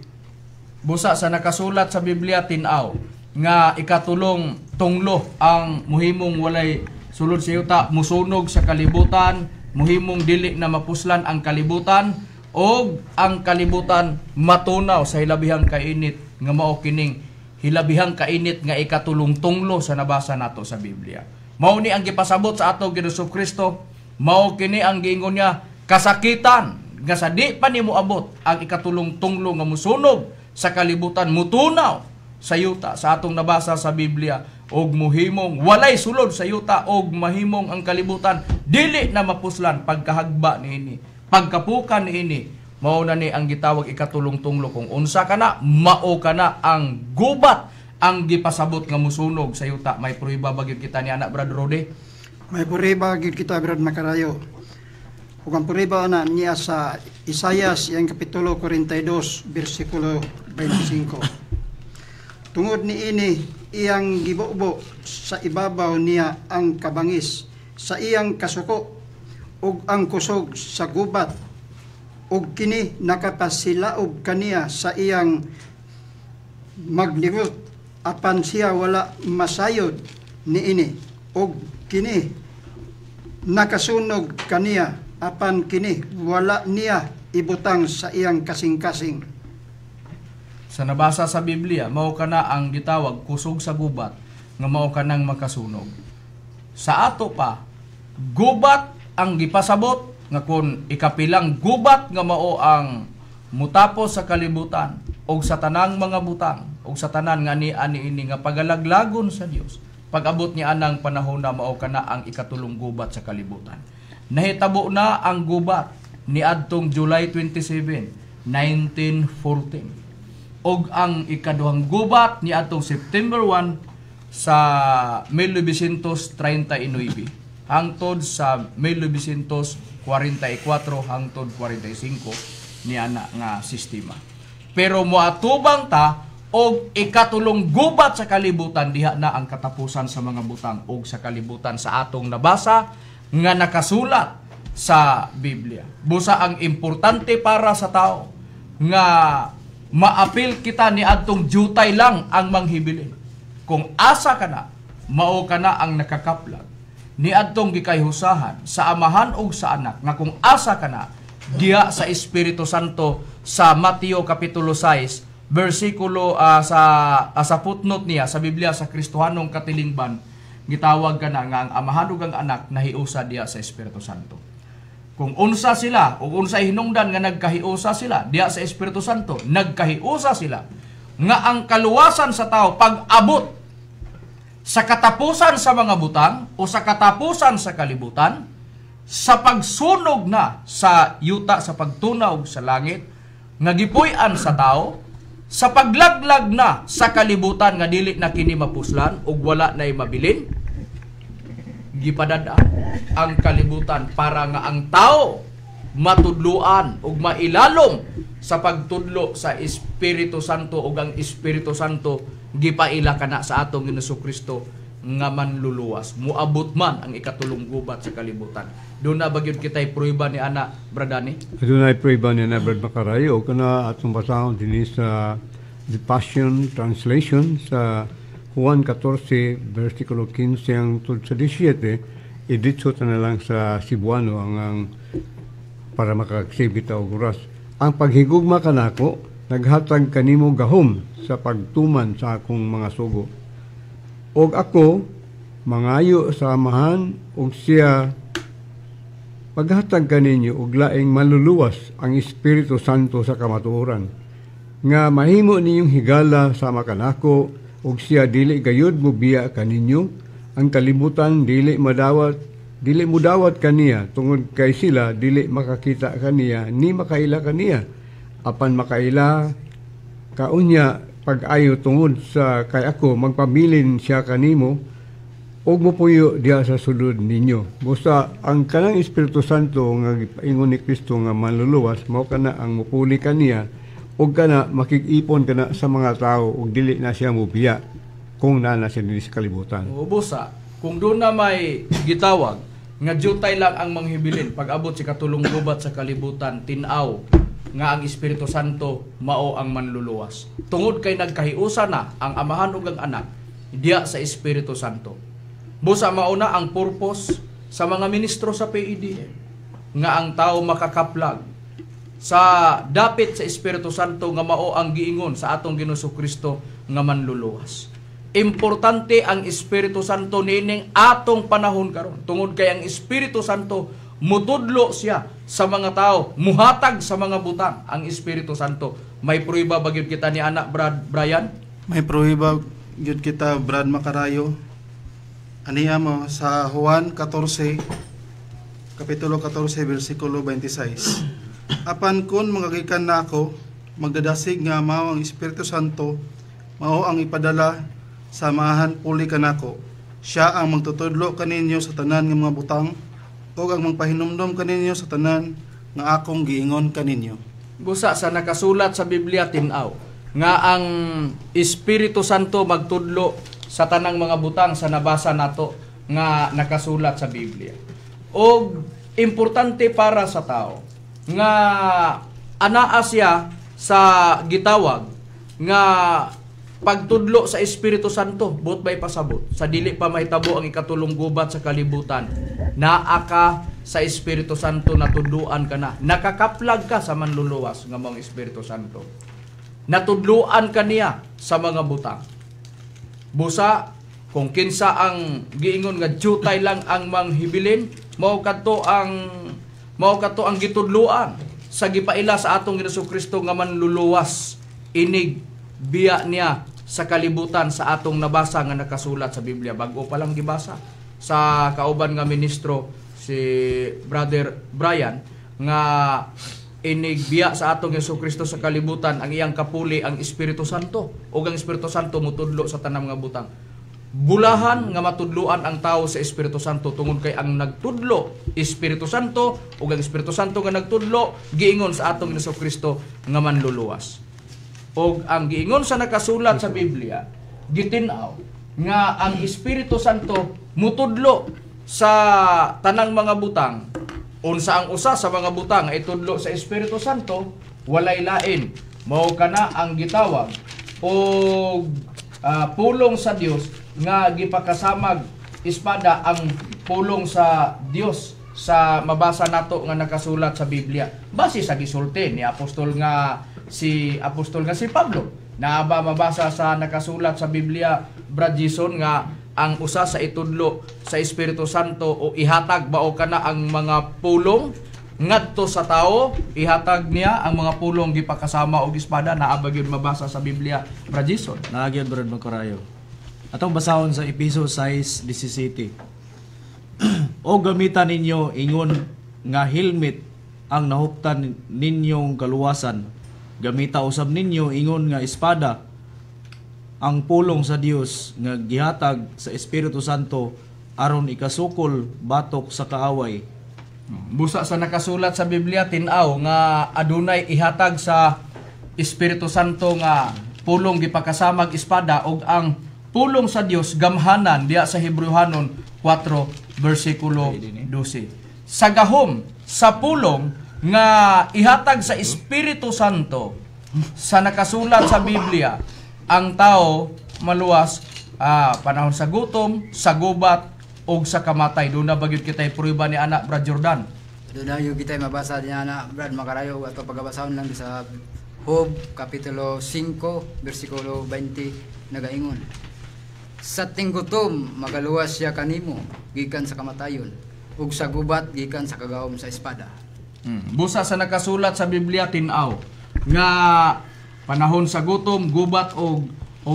Busa sa nakasulat sa Biblia tinaw nga ikatulong tunglo ang muhimong walay sulod sa yuta, musunog sa kalibutan, muhimong dili na mapuslan ang kalibutan, o ang kalibutan matunaw sa hilabihang kainit nga mao kining hilabihang kainit nga ikatulong tunglo sa nabasa nato sa Biblia. Mao ni ang gipasabot sa ato Ginoong Kristo, mao kini ang giingon niya kasakitan nga sa di pa nimo abot ang ikatulong tunglo nga musunog sa kalibutan, mutunaw sa yuta sa atong nabasa sa Biblia, og muhimong walay sulod sa yuta og mahimong ang kalibutan dili na mapuslan pagkahagba niini, pagkapukan niini. Mao na ni ang gitawag ikatulong tunglo. Kung unsa kana, mao kana ang gubat ang gipasabot nga musunog sa yuta. May prueba ba gyud kita ni anak Brad Rode? May prueba gyud kita Brad Makarayo. Ug ang prueba na niya sa Isaias yang kapitulo 42 bersikulo 25. Tungod ni ini iyang gibubo sa ibabaw niya ang kabangis sa iyang kasuko ug ang kusog sa gubat ug kini nakapasilaog kaniya sa iyang magligot apan siya wala masayod niini ug kini nakasunog kaniya apan kini wala niya ibutang sa iyang kasing-kasing. Sa nabasa sa Biblia, mao kana ang gitawag kusog sa gubat nga mao kanang makasunog. Sa ato pa, gubat ang gipasabot nga kun ikapilang gubat nga mao ang mutapos sa kalibutan og sa tanang mga butang og sa tanan nga ani ini nga pagalaglagon sa Dios. Pag-abot niya anang panahon na mao kana ang ikatulong gubat sa kalibutan. nahitabo na ang gubat ni adtong July 27, 1914. Og ang ikaduhang gubat ni adtong September 1 sa 1939 hangtod sa 1944 hangtod 45 ni ana nga sistema. Pero moatubang ta og ikatulong gubat sa kalibutan, diha na ang katapusan sa mga butang og sa kalibutan sa atong nabasa nga nakasulat sa Biblia. Busa ang importante para sa tao nga maapil kita ni adtong jutay lang ang manghibilin. Kung asa ka na, mao ka na ang nakakaplag ni adtong gikayhusahan sa amahan ug sa anak, nga kung asa ka na diha sa Espiritu Santo sa Mateo Kapitulo 6 versikulo sa footnote niya sa Biblia sa Kristohanong Katilingban, gitawag ka na nga ang amahan ug ang anak nahiusa diha sa Espiritu Santo. Kung unsa sila o unsa hinungdan nga nagkahiusa sila diha sa Espiritu Santo, nagkahiusa sila nga ang kaluwasan sa tao pag-abot sa katapusan sa mga butang o sa katapusan sa kalibutan, sa pagsunog na sa yuta sa pagtunaw sa langit nga gipuy-an sa tao, sa paglaglag na sa kalibutan nga dili na kini mapuslan ug wala nay mabilin, gipadada ang kalibutan para nga ang tao matudluan ug mailalom sa pagtudlo sa Espiritu Santo ug ang Espiritu Santo gipaila kana sa atong Jesucristo nga manluluwas. Muabot man ang ikatulong gubat sa kalibutan. Doon na bagyod kita'y pruiba ni ana, Bradani? Doon na pruiba ni ana, Brad Macarayo. Kana atong basahon din sa The Passion Translation sa Juan 14, versikulo 15 ang tud sa 17, iditso ta na lang sa Cebuano ang para makaksib kita og oras. Ang paghigugma kanako, naghatag kanimo gahom sa pagtuman sa akong mga sugo. Og ako, mangayo sa amahan, og siya paghatag kaninyo og laing maluluwas ang Espiritu Santo sa kamatuoran, nga mahimo ninyong higala sama kanako, og siya dili gayud mo biya kaninyo, ang kalibutan dili mudawat kaniya, tungod kay sila dili makakita kaniya, ni makaila kaniya, apan makaila kaunya pag-ayo tungod sa kay ako, magpabilin siya kanimo, og mopuyo diha sa sulod ninyo. Busa ang kanang Espiritu Santo nga ingon ni Kristo nga manluluwas, mao kana ang mupuli kaniya, og kana makikipon kana sa mga tao, og dili na siya mubiya kung naa siya dinhi sa kalibutan. O busa, kung doon na may gitawag nga jutay lang ang manghibilin, pag-abot si katulong gubat sa kalibutan, tinaw nga ang Espiritu Santo mao ang manluluwas. Tungod kay nagkahiusa na ang amahan ug ang anak diya sa Espiritu Santo. Busa mauna ang purpose sa mga ministro sa PEDM nga ang tao makakaplag sa dapit sa Espiritu Santo nga mao ang giingon sa atong Ginoong Kristo nga manluluwas. Importante ang Espiritu Santo nining atong panahon karon. Tungod kay ang Espiritu Santo mutudlo siya sa mga tao, muhatag sa mga butang ang Espiritu Santo. May pruiba ba gyud kita ni anak Brian? May pruiba gyud kita, Brad Macarayo. Aniya mo sa Juan 14, Kapitulo 14, versikulo 26. Apan kun magagikan na ako, magdadasig nga mao ang Espiritu Santo, mao ang ipadala sa maahan puli kanako. Siya ang magtutudlo kaninyo sa tanan nga mga butang, o ang magpahinumdom kaninyo sa tanan nga akong giingon kaninyo. Busa sa nakasulat sa Biblia tinaw nga ang Espiritu Santo magtudlo sa tanang mga butang sa nabasa nato nga nakasulat sa Biblia. O importante para sa tao nga anaa siya sa gitawag nga pagtudlo sa Espiritu Santo, buot ba'y pasabot sa dili pa mahitabo ang ikatulong gubat sa kalibutan, naa ka sa Espiritu Santo, natudluan ka na, nakakaplag ka sa manluluwas ng mga Espiritu Santo, natudluan ka niya sa mga butang. Busa kung kinsa ang giingon nga jutay lang ang manghibilin, mao kadto ang gitudluan sa gipaila sa atong Ginoong Kristo nga manluluwas, inig biya niya sa kalibutan sa atong nabasa nga nakasulat sa Biblia. Bago pa lang gibasa sa kauban nga ministro si Brother Brian nga inigbiya sa atong Jesucristo sa kalibutan ang iyang kapuli ang Espiritu Santo ug ang Espiritu Santo mutudlo sa tanang mga butang. Bulahan nga matudluan ang tao sa Espiritu Santo tungod kay ang nagtudlo Espiritu Santo ug ang Espiritu Santo nga nagtudlo giingon sa atong Jesucristo nga manluluwas. Og ang giingon sa nakasulat sa Biblia gitin-aw nga ang Espiritu Santo mutudlo sa tanang mga butang. Unsa ang usa sa mga butang ay tudlo sa Espiritu Santo, walay lain mao kana ang gitawag og pulong sa Dios nga gipakasamag espada, ang pulong sa Dios sa mabasa nato nga nakasulat sa Biblia base sa gisulti ni apostol nga si Pablo na mabasa sa nakasulat sa Biblia, Brad Jason, nga ang usa sa itudlo sa Espiritu Santo o ihatag bao kana ang mga pulong ngadto sa tao, ihatag niya ang mga pulong gipakasama og espada. Naaba gyud mabasa sa Biblia, Brad Jason. Nagyod Brad Macarayo. Atong basahon sa Efeso 6:17. O gamitan ninyo ingon nga helmet ang nahuptan ninyong kaluwasan. Gamita usab ninyo ingon nga espada ang pulong sa Dios nga gihatag sa Espiritu Santo aron ikasukol batok sa kaaway. Busa sa nakasulat sa Biblia tin-aw nga adunay ihatag sa Espiritu Santo nga pulong gipakasamag espada ug ang pulong sa Dios gamhanan diya sa Hebrehanon 4 versikulo 12. Sa gahom sa pulong nga ihatag sa Espiritu Santo sa nakasulat sa Biblia, ang tao maluwas panahon sa gutom, sa gubat ug sa kamatay. Doon na bagyod kitay prueba ni anak Brad Jordan. Doon na yung kita mabasa niya na Brad Macarayo ato pagabasahon lang sa Job kapitulo 5 versikulo 20 nagaingon. Sa tinggutom magaluwas siya kanimo gikan sa kamatayon ug sa gubat gikan sa kagahom sa espada. Busa sa nakasulat sa Biblia tin-aw nga panahon sa gutom, gubat og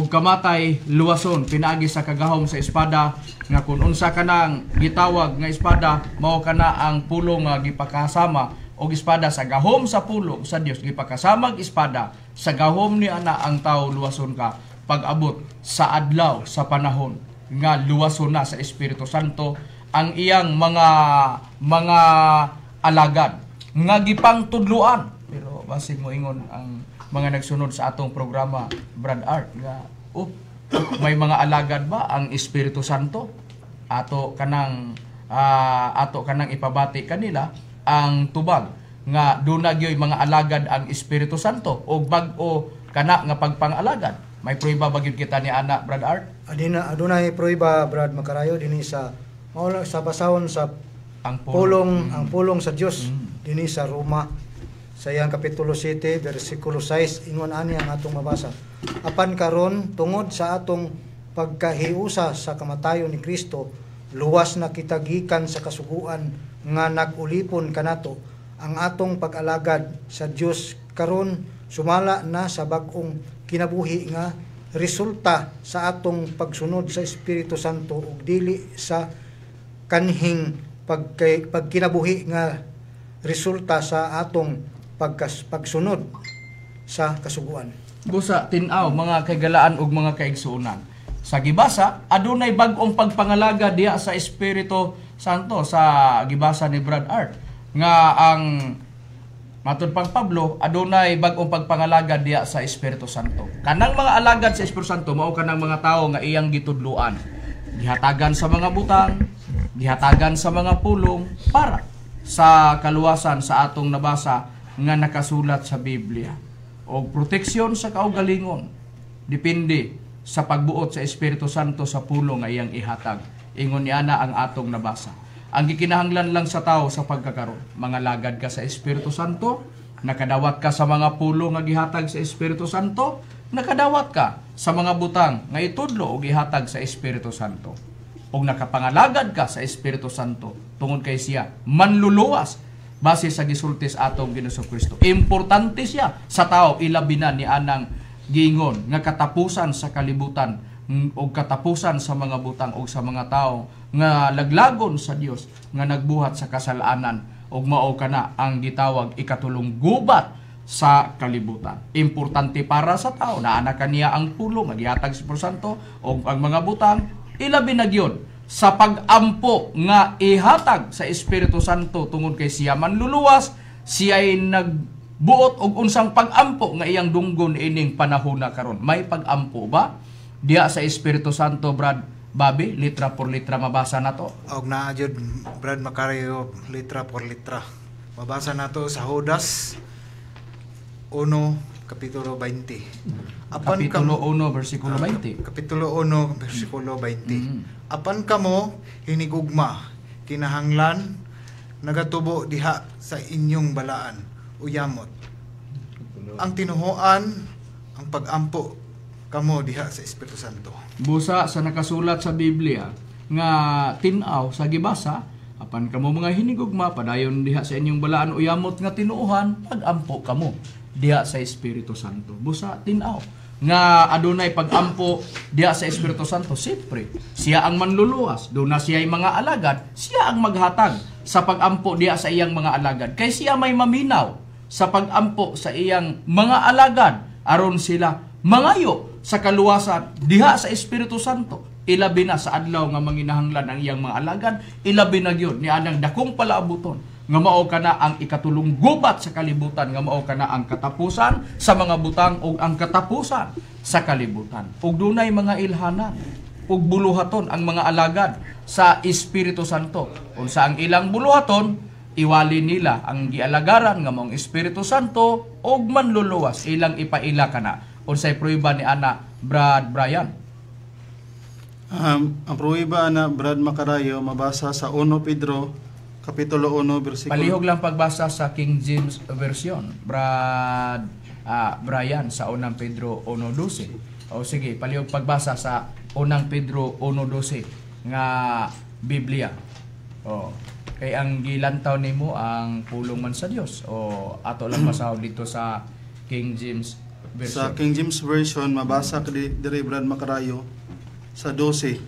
kamatay luwason pinaagi sa kagahom sa espada, nga kun unsa kanang gitawag nga espada mao kana ang pulong nga gipakasama og espada sa gahom sa pulong sa Dios gipakasamag espada sa gahom ni ana ang tao luwason ka pag-abot sa adlaw sa panahon nga luwason na sa Espiritu Santo ang iyang mga alagad nga gipang tudluan. Pero basig mo ingon ang mga nagsunod sa atong programa, Brad Art, nga may mga alagad ba ang Espiritu Santo? Ato kanang ipabati kanila ang tubag nga doon nagyoy mga alagad ang Espiritu Santo o bag-o kana nga pagpang-alagad. May prueba ba gyud kita ni ana, Brad Art? Adunay prueba, Brad Macarayo, dinhi sa basahon sa ang pulong sa Dios dinhi sa Roma sa iyang kapitulo 7 versikulo 6 ingon ani ang atong mabasa. Apan karon tungod sa atong pagkahiusa sa kamatayon ni Kristo, luwas na kita gikan sa kasuguan nga nag-ulipon kanato. Ang atong pag-alagad sa Dios karon sumala na sa bag-ong kinabuhi nga resulta sa atong pagsunod sa Espiritu Santo ug dili sa kanhing pagkinabuhi nga resulta sa atong pagsunod sa kasuguan. Busa tin-aw mga kagalaan ug mga kaigsuonan. Sa gibasa adunay bag-ong pagpangalaga diha sa Espiritu Santo sa gibasa ni Brad Art nga ang matud pang Pablo adunay bag-ong pagpangalaga diha sa Espiritu Santo. Kanang mga alagad sa Espiritu Santo mao kanang mga tawo nga iyang gitudluan. Gihatagan sa mga butang, gihatagan sa mga pulong para sa kaluwasan sa atong nabasa nga nakasulat sa Biblia. O proteksyon sa kaugalingon depende sa pagbuot sa Espiritu Santo sa pulong nga iyang ihatag. Ingon niya na ang atong nabasa. Ang gikinahanglan lang sa tao sa pagkakaroon, mga lagad ka sa Espiritu Santo, nakadawat ka sa mga pulong nga gihatag sa Espiritu Santo, nakadawat ka sa mga butang nga itudlo o gihatag sa Espiritu Santo. O nakapangalagad ka sa Espiritu Santo tungod kay siya manluluwas base sa gisultis atong Ginoong Kristo. Importante siya sa tao, ilabi na ni anang giingon nga katapusan sa kalibutan og katapusan sa mga butang o sa mga tao nga laglagon sa Dios nga nagbuhat sa kasalanan og mao kana ang gitawag ikatulong gubat sa kalibutan. Importante para sa tao na anak kaniya ang pulong nagyatag sa Espiritu Santo o ang mga butang ilabi na gyud sa pag-ampo nga ihatag sa Espiritu Santo tungod kay siya manluluwas, siya ay nagbuot og unsang pag-ampo nga iyang dunggon ining panahon na karon. May pag-ampo ba diya sa Espiritu Santo, Brad Bobby? Litra por litra mabasa na to. Og naa jud Brad Macarayo, litra por litra. Mabasa nato sa Judas 1 kapitulo 20. Kapitulo 1 bersikulo 20. Kapitulo 1 bersikulo 20. Apan kamo hinigugma kinahanglan nagatubo diha sa inyong balaan uyamot. Ang tinuhoan ang pag-ampo kamo diha sa Espiritu Santo. Busa sa nakasulat sa Biblia nga tinaw sa gibasa, apan kamo mga hinigugma padayon diha sa inyong balaan uyamot nga tinuohan, pag-ampo kamo diha sa Espiritu Santo. Busa tinaw nga adunay pag-ampo diha sa Espiritu Santo. Siyempre, siya ang manluluwas, doon na siya ay mga alagad, siya ang maghatag sa pag-ampo diha sa iyang mga alagad. Kay siya may maminaw sa pag-ampo sa iyang mga alagad aron sila mangayo sa kaluwasan diha sa Espiritu Santo. Ilabi na sa adlaw nga manginahanglan ang iyang mga alagad, ilabi na gyud ni anang dakong palaabuton nga mao kana ang ikatulong gubat sa kalibutan, nga mao kana ang katapusan sa mga butang ug ang katapusan sa kalibutan. Ug dunay mga ilhanan ug buluhaton ang mga alagad sa Espiritu Santo. Unsa ang ilang buluhaton, iwali nila ang gialagaran nga maong Espiritu Santo ug manluluwas ilang ipaila kana. Unsay prueba ni ana Brad Brian? Ang prueba na Brad Macarayo mabasa sa 1 Pedro kapitulo 1 bersikulo. Palihog lang pagbasa sa King James Version, Brad Brian, sa 1 Pedro 1:12. O sige, palihog pagbasa sa 1 Pedro 1:12 nga Biblia. O kay ang gilantaw nimo ang pulong man sa Dios. O ato lang basahon dito sa King James Version. Sa King James Version mabasa diri Brad Macarayo sa 12.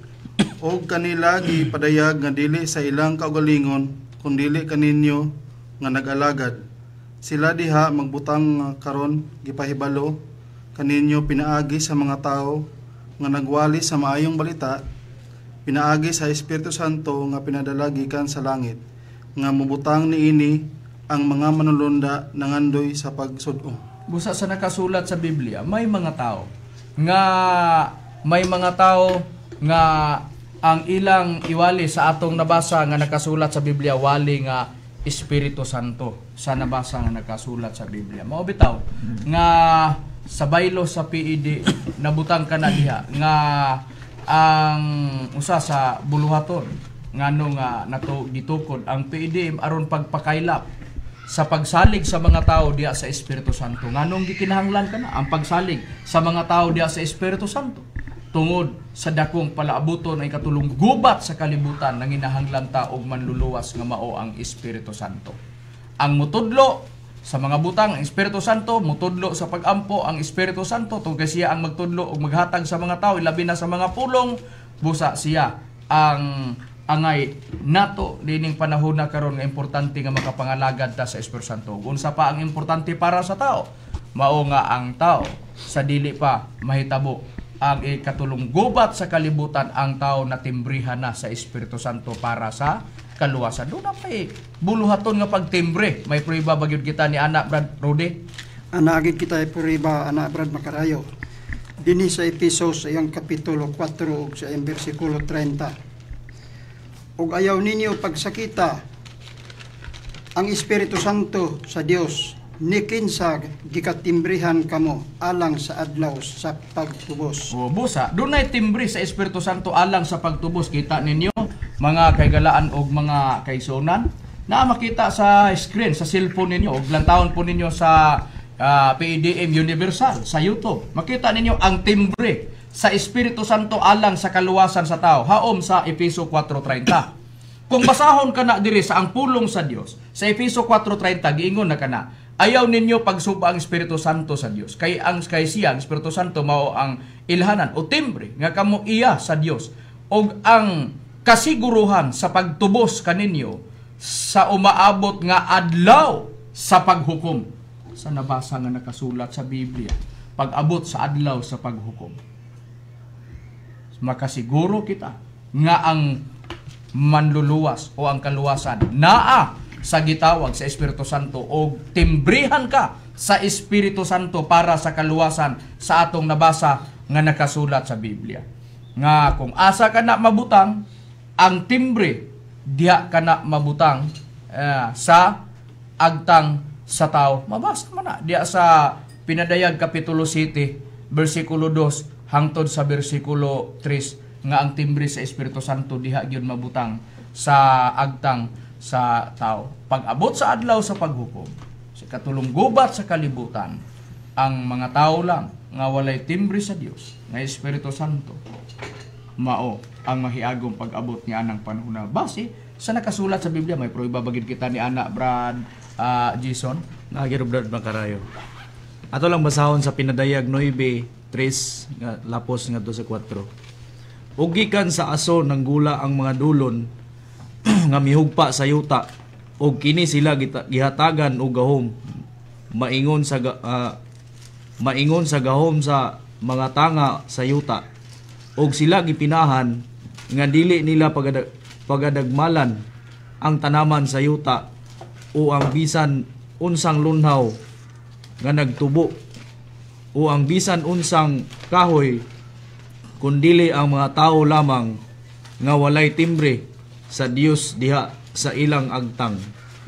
Og kanila gipadayag nga dili sa ilang kaugalingon kundili kaninyo nga nag-alagad. Sila diha magbutang karon gipahibalo kaninyo pinaagi sa mga tao nga nagwali sa maayong balita, pinaagi sa Espiritu Santo nga pinadala gikan sa langit, nga mubutang niini ang mga manulunda nangandoy sa pagsud-o. Busa sa nakasulat sa Biblia, may mga tao nga ang ilang iwali sa atong nabasa nga nakasulat sa Biblia, wali nga Espiritu Santo sa nabasa nga nakasulat sa Biblia. Mao bitaw nga sa baylo sa PED nabutang ka na diha nga ang usa sa buluhaton ngano nga nato gitukod ang PED aron pagpakaylap sa pagsalig sa mga tao diha sa Espiritu Santo. Nganong gikinahanglan kana ang pagsalig sa mga tao diha sa Espiritu Santo? Tungod sa dakong palaabuton ay katulong gubat sa kalibutan nang hinahanglan ta og manluluwas nga mao ang Espiritu Santo. Ang mutudlo sa mga butang ang Espiritu Santo, mutudlo sa pag-ampo ang Espiritu Santo tungod siya ang magtudlo og maghatag sa mga tao ilabi na sa mga pulong. Busa siya ang angay nato dining panahon na karon nga importante nga makapangalagad ta sa Espiritu Santo. Unsa pa ang importante para sa tao? Mao nga ang tao sa dili pa mahitabo ang ikatulong gubat sa kalibutan, ang tao na timbrihan na sa Espiritu Santo para sa kaluwasan. Doon na may buluhaton nga pagtimbre. May prueba bagyod kita ni anak Brad Rudy? Anagid kita puriba anak Brad Macarayo. Dinhi sa Efesos sa iyang kapitulo 4 ug sa iyang bersikulo 30. Ug ayaw ninyo pagsakita ang Espiritu Santo sa Dios ni kinsa gikatimbrihan kamo alang sa adlaw sa pagtubos. O busa, dunay timbre sa Espiritu Santo alang sa pagtubos. Kita ninyo mga kaygalaan og mga kaigsuonan na makita sa screen sa cellphone ninyo og lantawon po ninyo sa PEDM Universal sa YouTube. Makita ninyo ang timbre sa Espiritu Santo alang sa kaluwasan sa tao. Haom sa Efeso 4:30. Kung basahon kana diri sa ang pulong sa Dios sa Efeso 4:30 giingon na kana ayaw ninyo pagsuba ang Espiritu Santo sa Dios. Kay siya, ang Espiritu Santo mao ang ilhanan o timbre nga kamo iya sa Dios. Og ang kasiguruhan sa pagtubos kaninyo sa umaabot nga adlaw sa paghukom. Sa nabasa nga nakasulat sa Biblia, pag-abot sa adlaw sa paghukom. Makasiguro kita nga ang manluluwas o ang kaluwasan naa sa gitawag sa Espiritu Santo o timbrihan ka sa Espiritu Santo para sa kaluwasan sa atong nabasa nga nakasulat sa Biblia. Nga kung asa ka na mabutang, ang timbre diha ka na mabutang sa agtang sa tao. Mabasa man na diha sa Pinadayag Kapitulo 7 versikulo 2 hangtod sa versikulo 3 nga ang timbre sa Espiritu Santo diha gyud mabutang sa agtang sa tao. Pag-abot sa adlaw sa paghukom, sa katulong gubat sa kalibutan, ang mga tao lang nga walay timbre sa Dios, nga Espiritu Santo, mao ang mahiagong pag-abot ni anang panahon. Base sa nakasulat sa Biblia, may prueba bagid kita ni ana Brad Jason. Nagiro Brad Macarayo. Ato lang basahon sa Pinadayag 9:3 nga lapos nga 12:4. Ugikan sa aso ng gula ang mga dulon nga mihugpa sa yuta og kini sila gihatagan og gahom maingon sa gahom sa mga tanga sa yuta og sila gipinahan nga dili nila pagadagmalan ang tanaman sa yuta o ang bisan unsang lunhaw nga nagtubo o ang bisan unsang kahoy kundili ang mga tao lamang nga walay timbre sa Dios diha sa ilang agtang.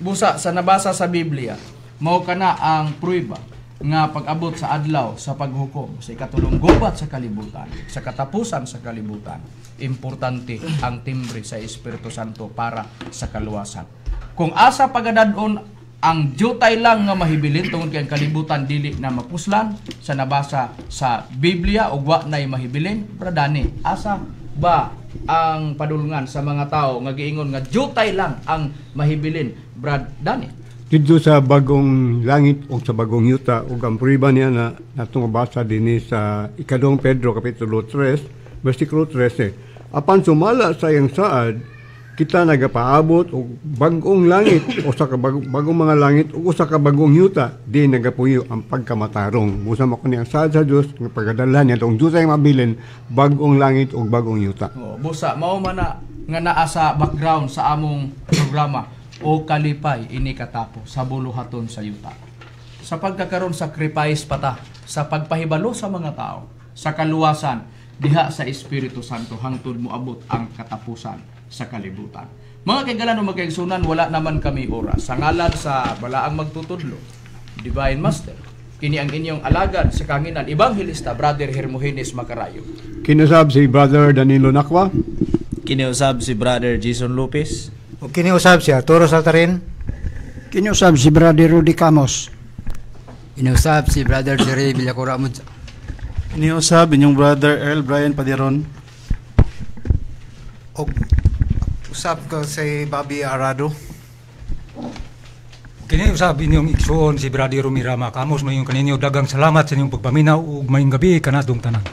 Busa sa nabasa sa Biblia, mao kana ang prueba nga pag-abot sa adlaw sa paghukom, sa ikatulong gubat sa kalibutan, sa katapusan sa kalibutan, importante ang timbre sa Espiritu Santo para sa kaluwasan. Kung asa pagadadon ang jutay lang nga mahibilin tungod kay ang kalibutan dili na mapuslan sa nabasa sa Biblia ug wa nay mahibilin, bradani, asa ba ang padulngan sa mga tao nga giingon nga jutay lang ang mahibilin, Brad Dani? Dito sa bagong langit o sa bagong yuta o ang prueba niya na natong mabasa din sa ikadong Pedro Kapitulo 3 versikulo 13. Apan sumala sa iyang saad, kita nagapaabot og bagong langit o sa bagong mga langit o sa bagong yuta di nagapuyo ang pagkamatarong. Busa mo kani ang saad sa Dios nga pagdala niya tong Dios ay mabilin bagong langit o bagong yuta. Busa mao man na nga naa sa background sa among programa o kalipay ini katapo sa buluhaton sa yuta. Sa pagkakaroon sacrifice pata sa pagpahibalo sa mga tao sa kaluwasan diha sa Espiritu Santo hangtod moabot ang katapusan sa kalibutan. Mga kaigalan o magkaigsunan, wala naman kami oras. Sa ngalan sa balaang magtutudlo, Divine Master, kini ang inyong alagad sa kanginan, Evangelista, Brother Hermogenes Macarayo. Kinusab si Brother Danilo Nakwa. Kiniusab si Brother Jason Lopez. O kiniusab si Arturo Saltarin. Kiniusab si Brother Rudy Camos. Inusab si Brother Jerry Villacora Mudza. Iniusab inyong Brother Earl Brian Padiron. O usab ko si Bobby Arado. Kini usab inyong igsoon si Brother Romira Macamos, mayong kaninyo dagang salamat sa inyong pagpaminaw ug mayong gabi kanatong tanan.